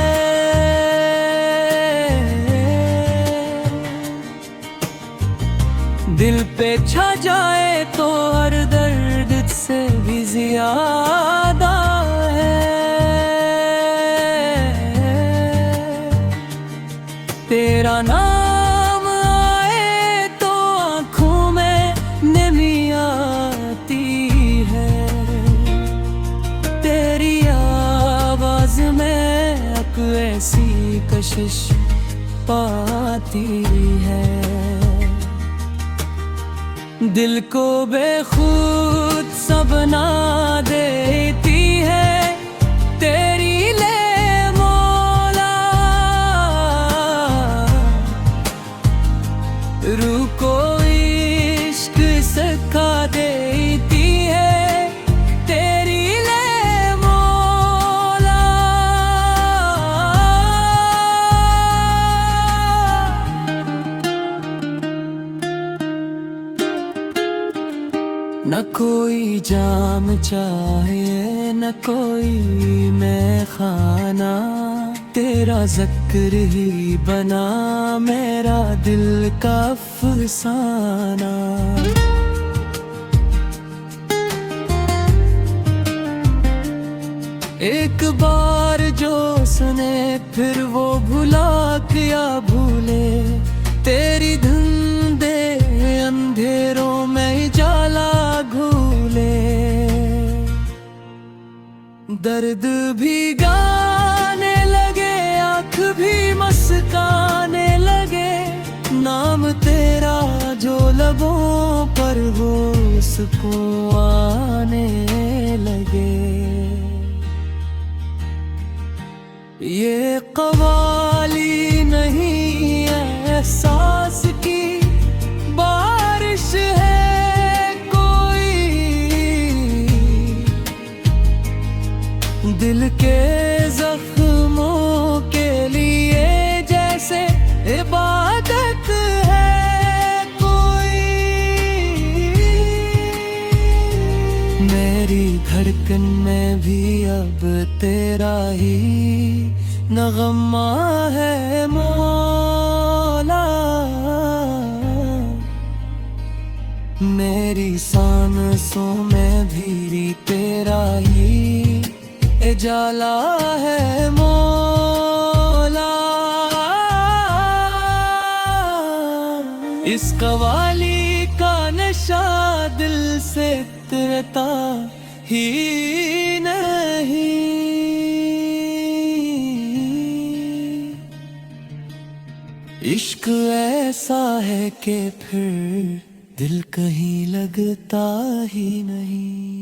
दिल पे छा जाए तो हर दर्द से भी ज्यादा है। तेरा नाम आए तो आँखों में नमी आती है। तेरी आवाज में अब ऐसी कशिश पाती है। दिल को बेखुद सा बना देती है तेरी ले मौला। रूह को इश्क सिखा देती है तेरी ले मौला। न कोई जाम चाहिए न कोई मैं खाना। तेरा जिक्र ही बना मेरा दिल का अफसाना। एक बार जो सुने फिर वो भुला क्या भूले। तेरी धुंधे अंधेरों में जाला घूले। दर्द भी गाने लगे आँख भी मस्काने लगे। नाम तेरा जो लबों पर हो सुकून आने लगे। ये कवाली नहीं एहसास की बारिश है कोई। दिल के जख्मों के लिए जैसे इबादत है कोई। मेरी धड़कन में भी अब तेरा ही नगमा है मौला। मेरी सांसों में भी तेरा ही उजाला है मौला। इस कवाली का नशा दिल से उतरता ही नहीं। इश्क ऐसा है कि फिर दिल कहीं लगता ही नहीं।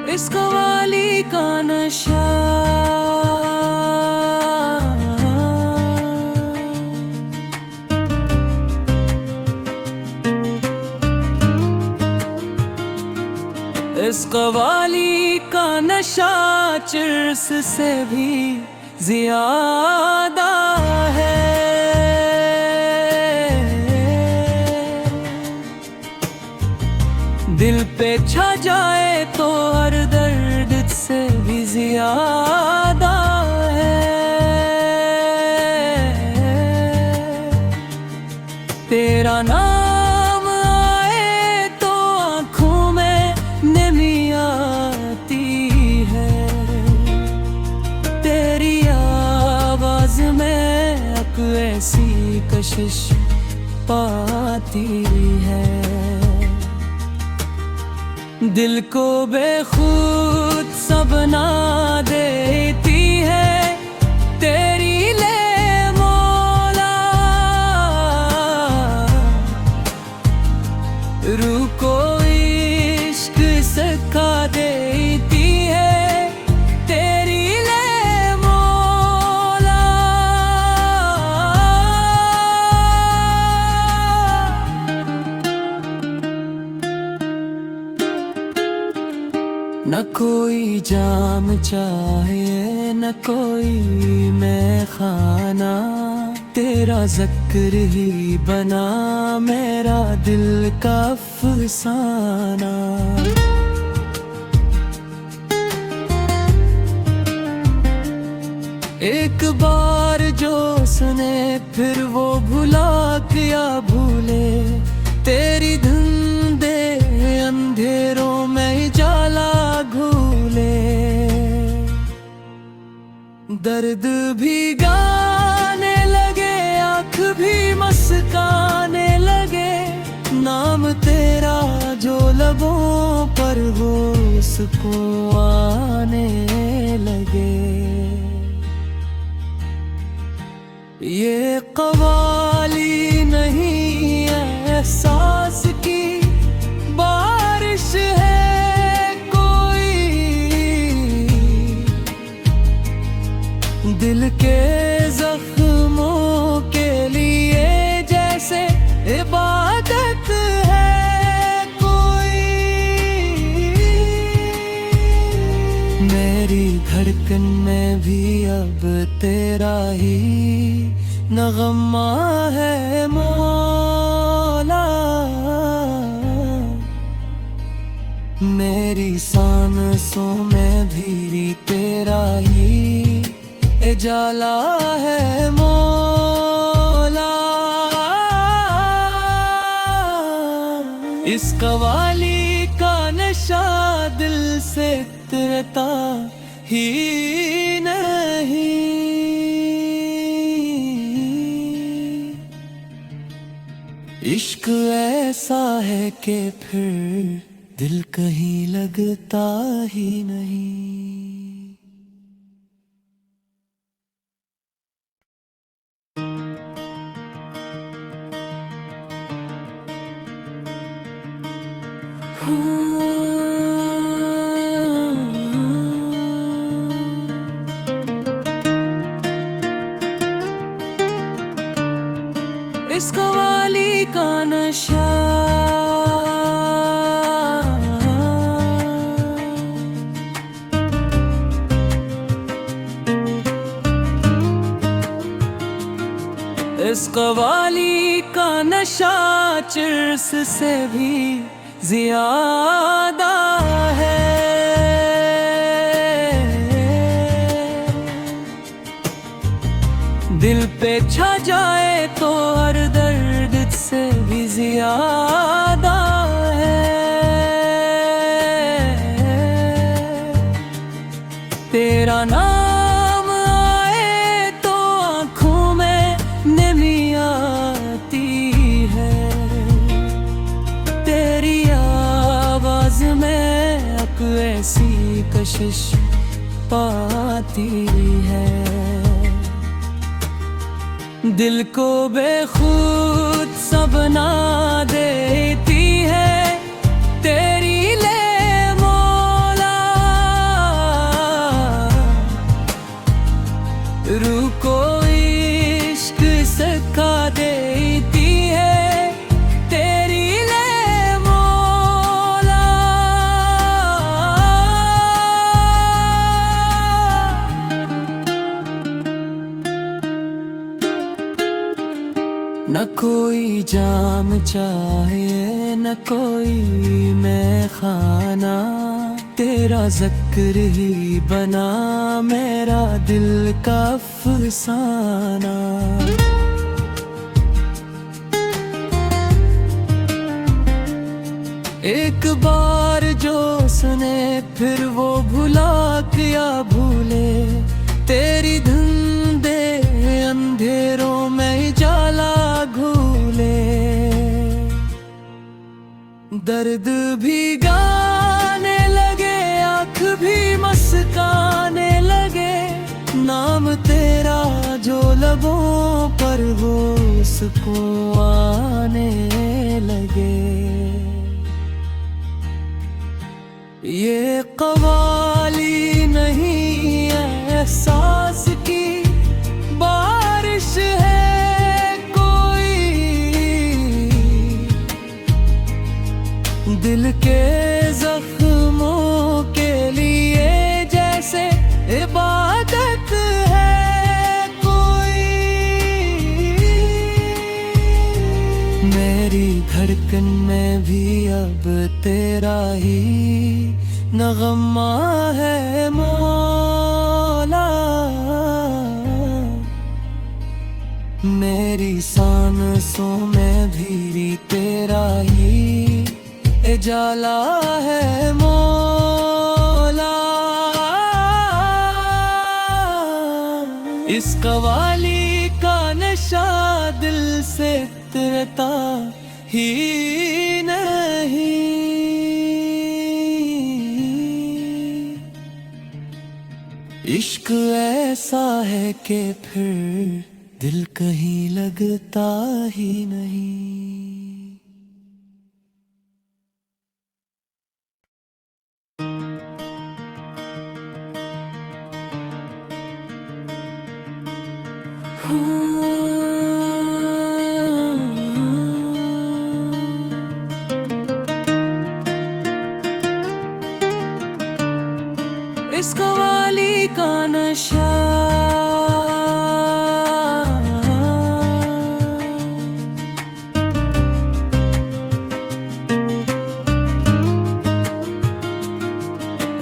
इस कवाली का नशा इस कवाली का नशा चिर्स से भी ज्यादा है। दिल पे छा जाए तो हर दर्द से भी ज्यादा है। तेरा नाम आए तो आँखों में नमी आती है। तेरी आवाज में अब ऐसी कशिश पाती है। दिल को बेखुद सा बना देती है तेरी ले मौला। रूह को इश्क सिखा देती है तेरी ले मौला। न कोई जाम चाहिए न कोई मैं खाना। तेरा ज़िक्र ही बना मेरा दिल का अफसाना। एक बार जो सुने फिर वो भुला क्या भूले। तेरी धुंधे अंधेरों में जाला घूले। दर्द भी गाने लगे आँख भी मस्काने लगे। नाम तेरा जो लबों पर हो उसको आने लगे। ये कवाली नहीं एहसास की बारिश है कोई। दिल के जख्मों के लिए जैसे इबादत है कोई। मेरी धड़कन में भी अब तेरा ही नगमा है मौला। मेरी सांसों में भी तेरा ही उजाला है मौला। इस कवाली का नशा दिल से उतरता ही नहीं। इश्क ऐसा है कि फिर दिल कहीं लगता ही नहीं। इस कवाली का नशा इस कवाली का नशा चिर्स से भी ज्यादा है। दिल पे छा जाए तो हर दर्द से भी ज्यादा है। तेरा नाम आए तो आँखों में नमी आती है। तेरी आवाज में अब ऐसी कशिश पाती है। दिल को बेखुद सा बना देती है तेरी ले मौला। न कोई जाम चाहिए न कोई मैं खाना, तेरा जिक्र ही बना मेरा दिल का अफसाना। एक बार जो सुने फिर वो भुला क्या भूले, तेरी धुंधे अंधेरों में जाला घूले। दर्द भी गाने लगे आँख भी मस्काने लगे, नाम तेरा जो लबों पर हो उसको आने लगे। ये कवाली नहीं एहसास की बारिश है कोई, दिल के जख्मों के लिए जैसे इबादत है कोई। मेरी धड़कन में भी अब तेरा ही नगमा है मौला, मेरी सांसों में भी तेरा ही उजाला है मौला। इस कवाली का नशा दिल से उतरता ही नहीं, इश्क ऐसा है कि फिर दिल कहीं लगता ही नहीं। इस कवाली का नशा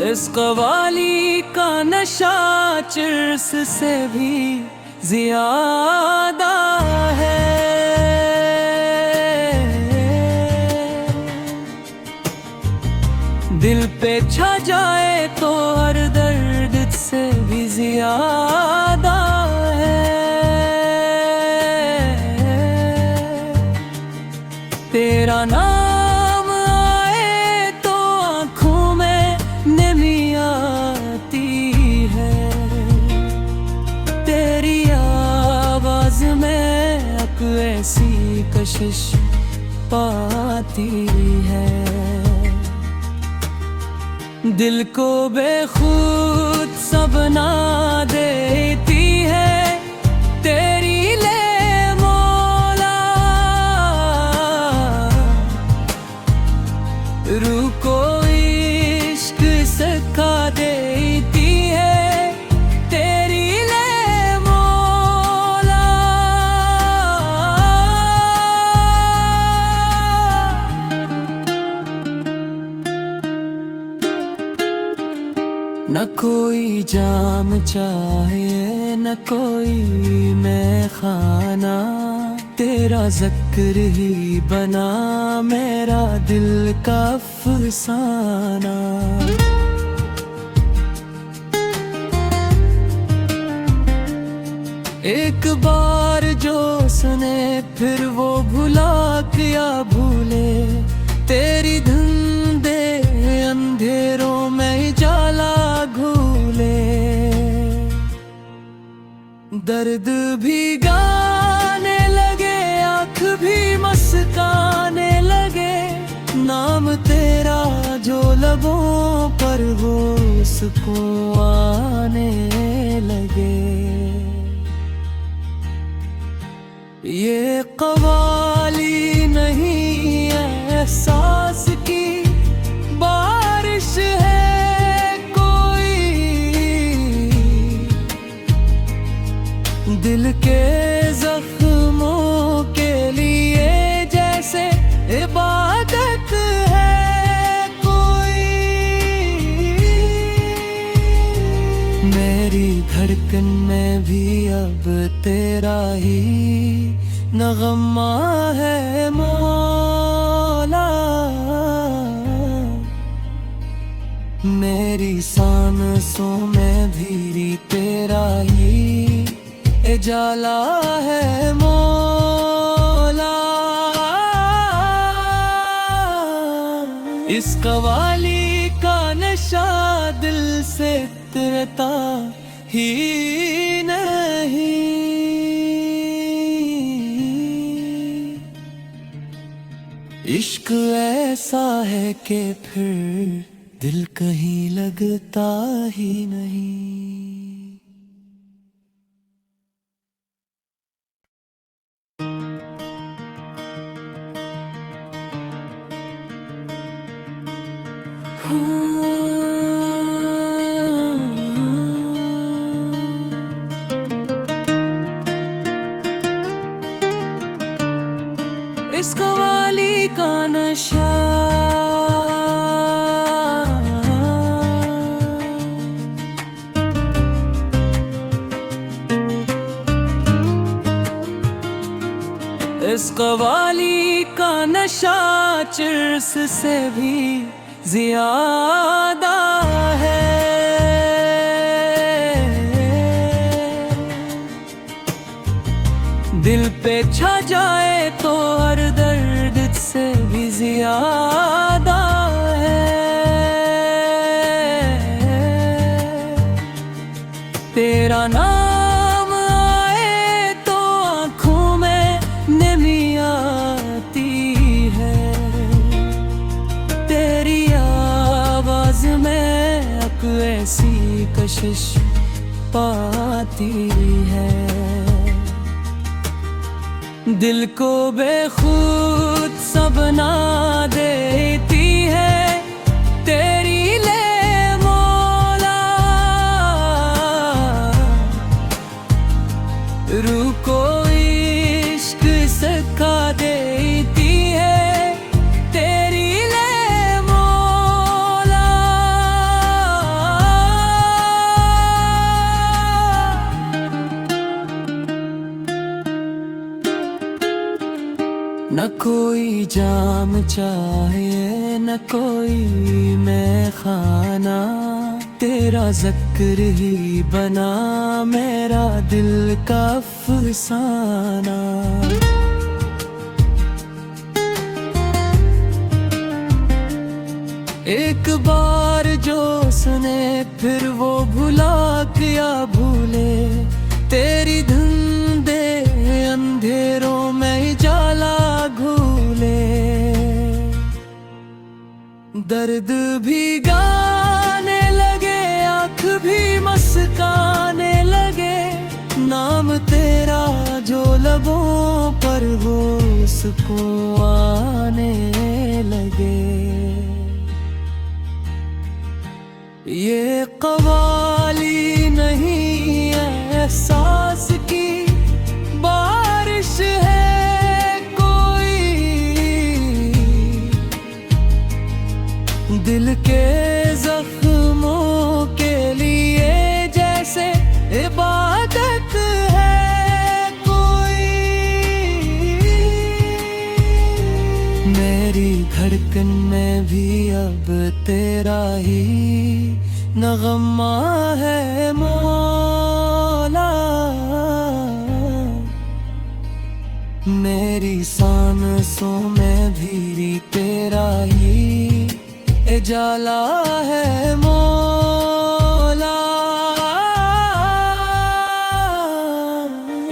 इस कवाली का नशा चिर्स से भी ज्यादा है। दिल पे छा जाए तो हर दर्द से भी ज्यादा है। तेरा नाम आए तो आँखों में नमी आती है, तेरी आवाज में अब ऐसी कशिश पाती है। दिल को बेखुद सा बना देती है तेरी ले मौला, रूह को इश्क सिखा देती है तेरी ले मौला। न कोई जाम चाहिए न कोई मैं खाना, तेरा जिक्र ही बना मेरा दिल का अफसाना। एक बार जो सुने फिर वो भुला क्या भूले, तेरी धुंधे अंधेरों में जाला घूले। दर्द भी गाने लगे आँख भी मस्काने लगे, नाम तेरा जो लबों पर हो उसको आने लगे। ये कवाली नहीं एहसास की बारिश है कोई, दिल के जख्मों के मेरी धड़कन में भी अब तेरा ही नगमा है मौला। मेरी सांसों में भी तेरा ही उजाला है मौला। इस कवाली का नशा दिल से उतरता ही नहीं। इश्क ऐसा है कि फिर दिल कहीं लगता ही नहीं। इस कवाली का नशा इस कवाली का नशा चिर्स से भी ज्यादा है। दिल पे छा जाए तो हर दर्द से भी ज्यादा है। तेरा नाम आए तो आँखों में नमी आती है। तेरी आवाज में अब ऐसी कशिश पाती है। दिल को बेखुद सा बना देती है तेरी ले मौला। रूह को इश्क सिखा देती है तेरी ले मौला। न कोई जाम चाहिए न कोई मैं खाना। तेरा जिक्र ही बना मेरा दिल का अफसाना। एक बार जो सुने फिर वो भुला क्या भूले। तेरी धुंधे अंधेरों में जाला घूले। दर्द भी गाने लगे आँख भी मस्काने लगे। नाम तेरा जो लबों पर हो सुकून आने लगे। ये कवाली नहीं एहसास की बारिश है कोई। दिल के जख्मों के लिए जैसे इबादत है कोई। मेरी धड़कन में भी अब तेरा ही नगमा है मौला। मेरी सांसों में भी तेरा ही उजाला है मौला।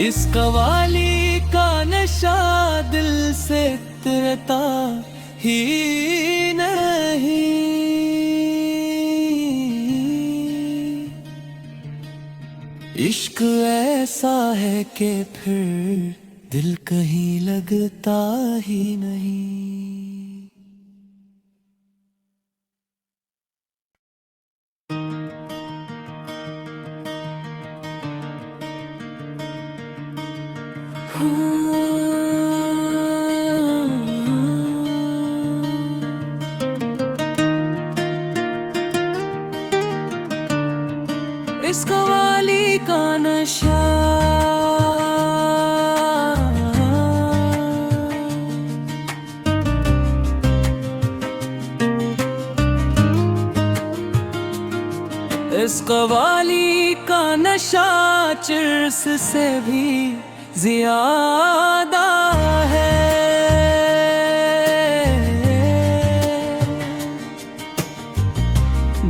इस कवाली का नशा दिल से उतरता ही नहीं। इश्क ऐसा है कि फिर दिल कहीं लगता ही नहीं। इस कवाली का नशा इस कवाली का नशा चिर्स से भी ज्यादा है।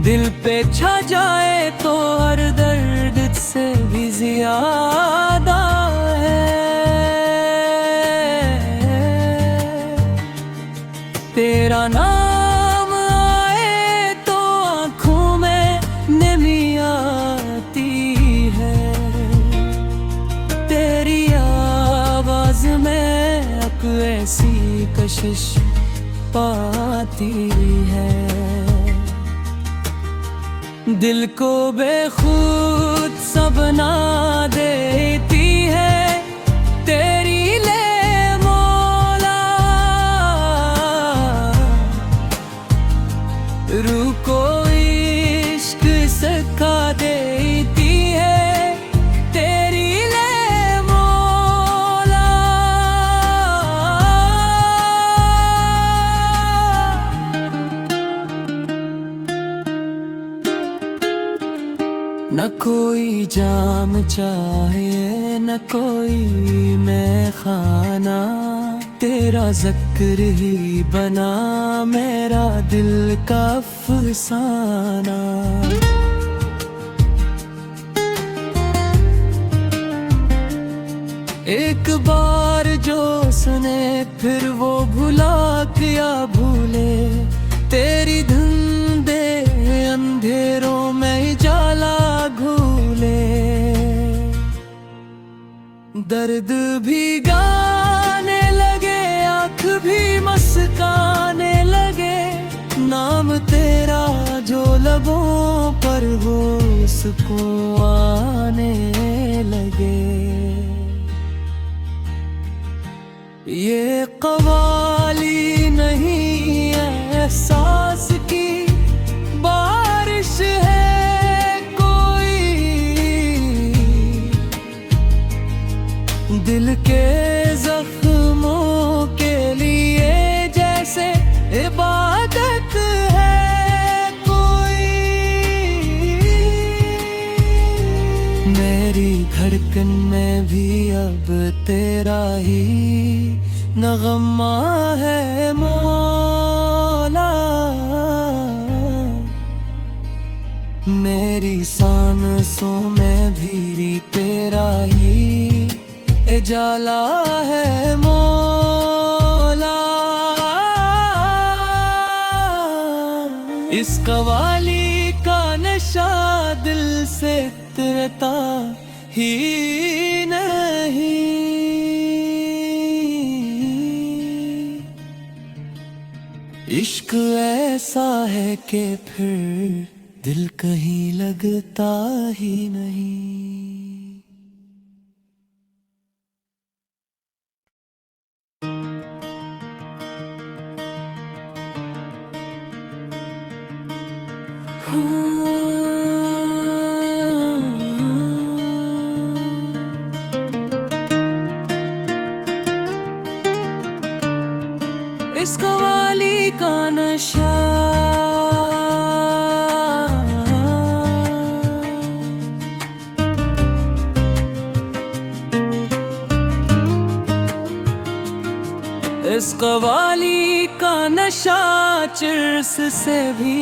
दिल पे छा जाए तो हर दर्द से भी ज्यादा है। तेरा नाम आए तो आँखों में नमी आती है। तेरी आवाज में अब ऐसी कशिश पाती है। दिल को बेखुद सा बना देती है तेरी ले मौला। रूह को इश्क सिखा देती है तेरी ले मौला। न कोई जाम चाहिए न कोई मैं खाना। तेरा ज़िक्र ही बना मेरा दिल का अफसाना। एक बार जो सुने फिर वो भुला क्या भूले। तेरी धुंधे अंधेरों में जाला घूले। दर्द भी गाने लगे आँख भी मस्काने लगे। नाम तेरा जो लबों पर हो उसको आने लगे। ये कवाली नहीं एहसास की बारिश है कोई। दिल के जख्मों के लिए जैसे इबादत है कोई। मेरी धड़कन में भी अब तेरा ही नगमा है मौला। मेरी सांसों में भी तेरा ही उजाला है मौला। इस कवाली का नशा दिल से उतरता ही नहीं। इश्क ऐसा है कि फिर दिल कहीं लगता ही नहीं। इस कवाली का नशा इस कवाली का नशा चिर्स से भी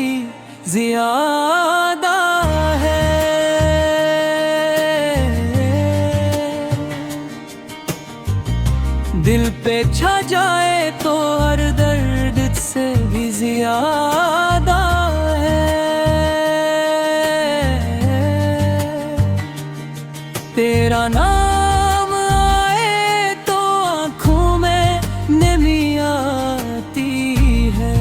ज्यादा है। दिल पे छा जाए तो हर दर्द से भी ज्यादा है। तेरा नाम आए तो आँखों में नमी आती है।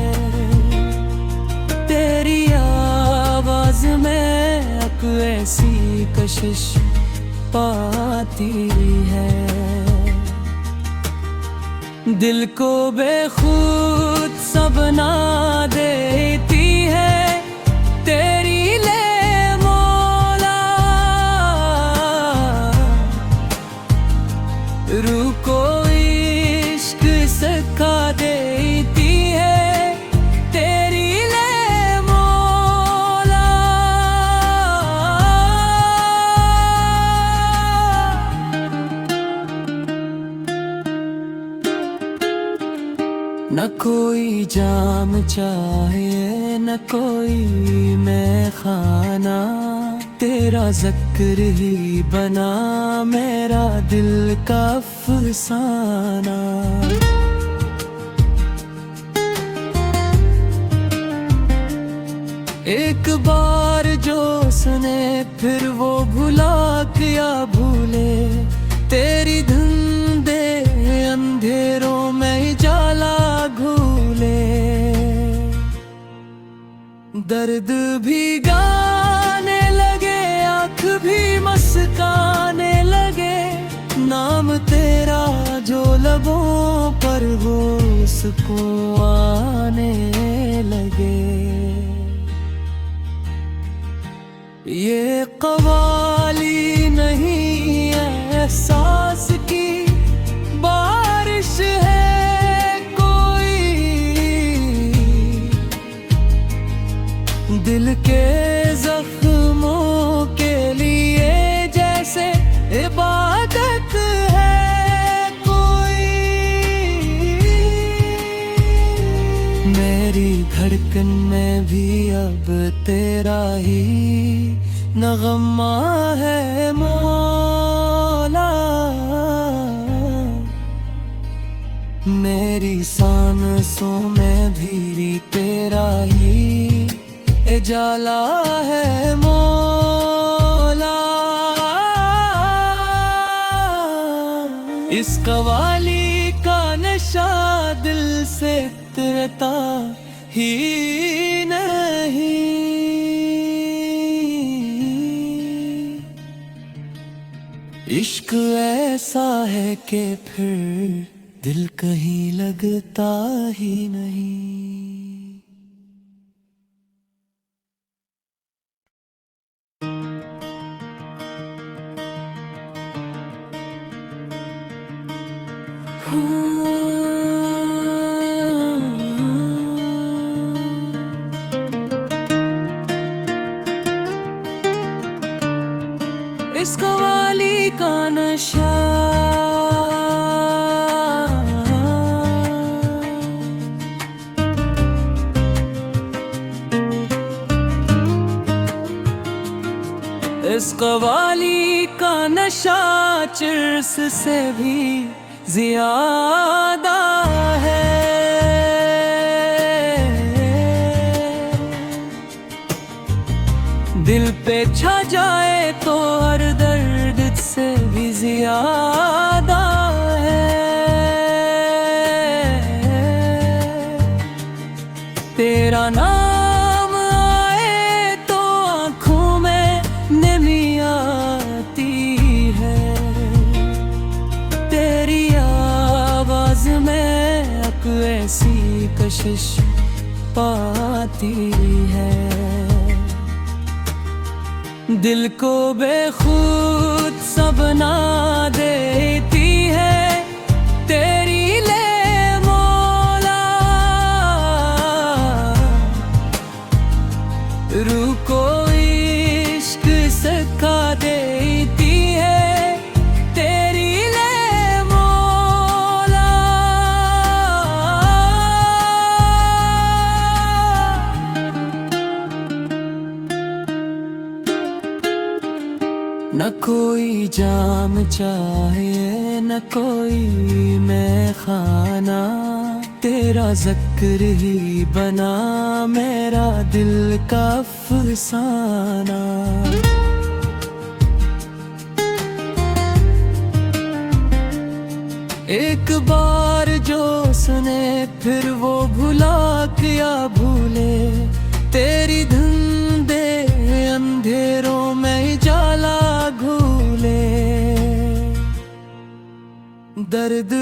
तेरी आवाज में अब ऐसी कशिश पाती है। दिल को बेखुद सा बना देती है तेरी ले मौला। न कोई जाम चाहिए न कोई मैं खाना, तेरा जिक्र ही बना मेरा दिल का अफसाना। एक बार जो सुने फिर वो भुला क्या भूले, तेरी धुंधे अंधेरों में जाला घूले। दर्द भी गाने लगे आँख भी मस्काने लगे, नाम तेरा जो लबों पर हो उसको आने लगे। ये कवाली नहीं एहसास की बारिश है कोई, दिल के जख्मों के लिए जैसे इबादत है कोई। मेरी धड़कन में भी अब तेरा ही नगमा है मौला, मेरी सांसों में भी तेरा ही उजाला है मौला। इस कवाली का नशा दिल से उतरता ही नहीं। इश्क ऐसा है कि फिर दिल कहीं लगता ही नहीं। इस कवाली का नशा इस कवाली का नशा चिर्स से भी ज्यादा है। दिल पे छा जाए तो हर दर्द से भी ज्यादा है। तेरा नाम आए तो आँखों में नमी आती है, तेरी आवाज में अब ऐसी कशिश पाती है। दिल को बेखुद सा बना देती है तेरी ले मौला, रूह को इश्क सिखा देती है तेरी ले मौला। न कोई जाम चाहिए न कोई मैं खाना, तेरा जिक्र ही बना मेरा दिल का अफसाना। एक बार जो सुने फिर वो भुला क्या भूले, तेरी धुंधे अंधेरों में जाला घूले। दर्द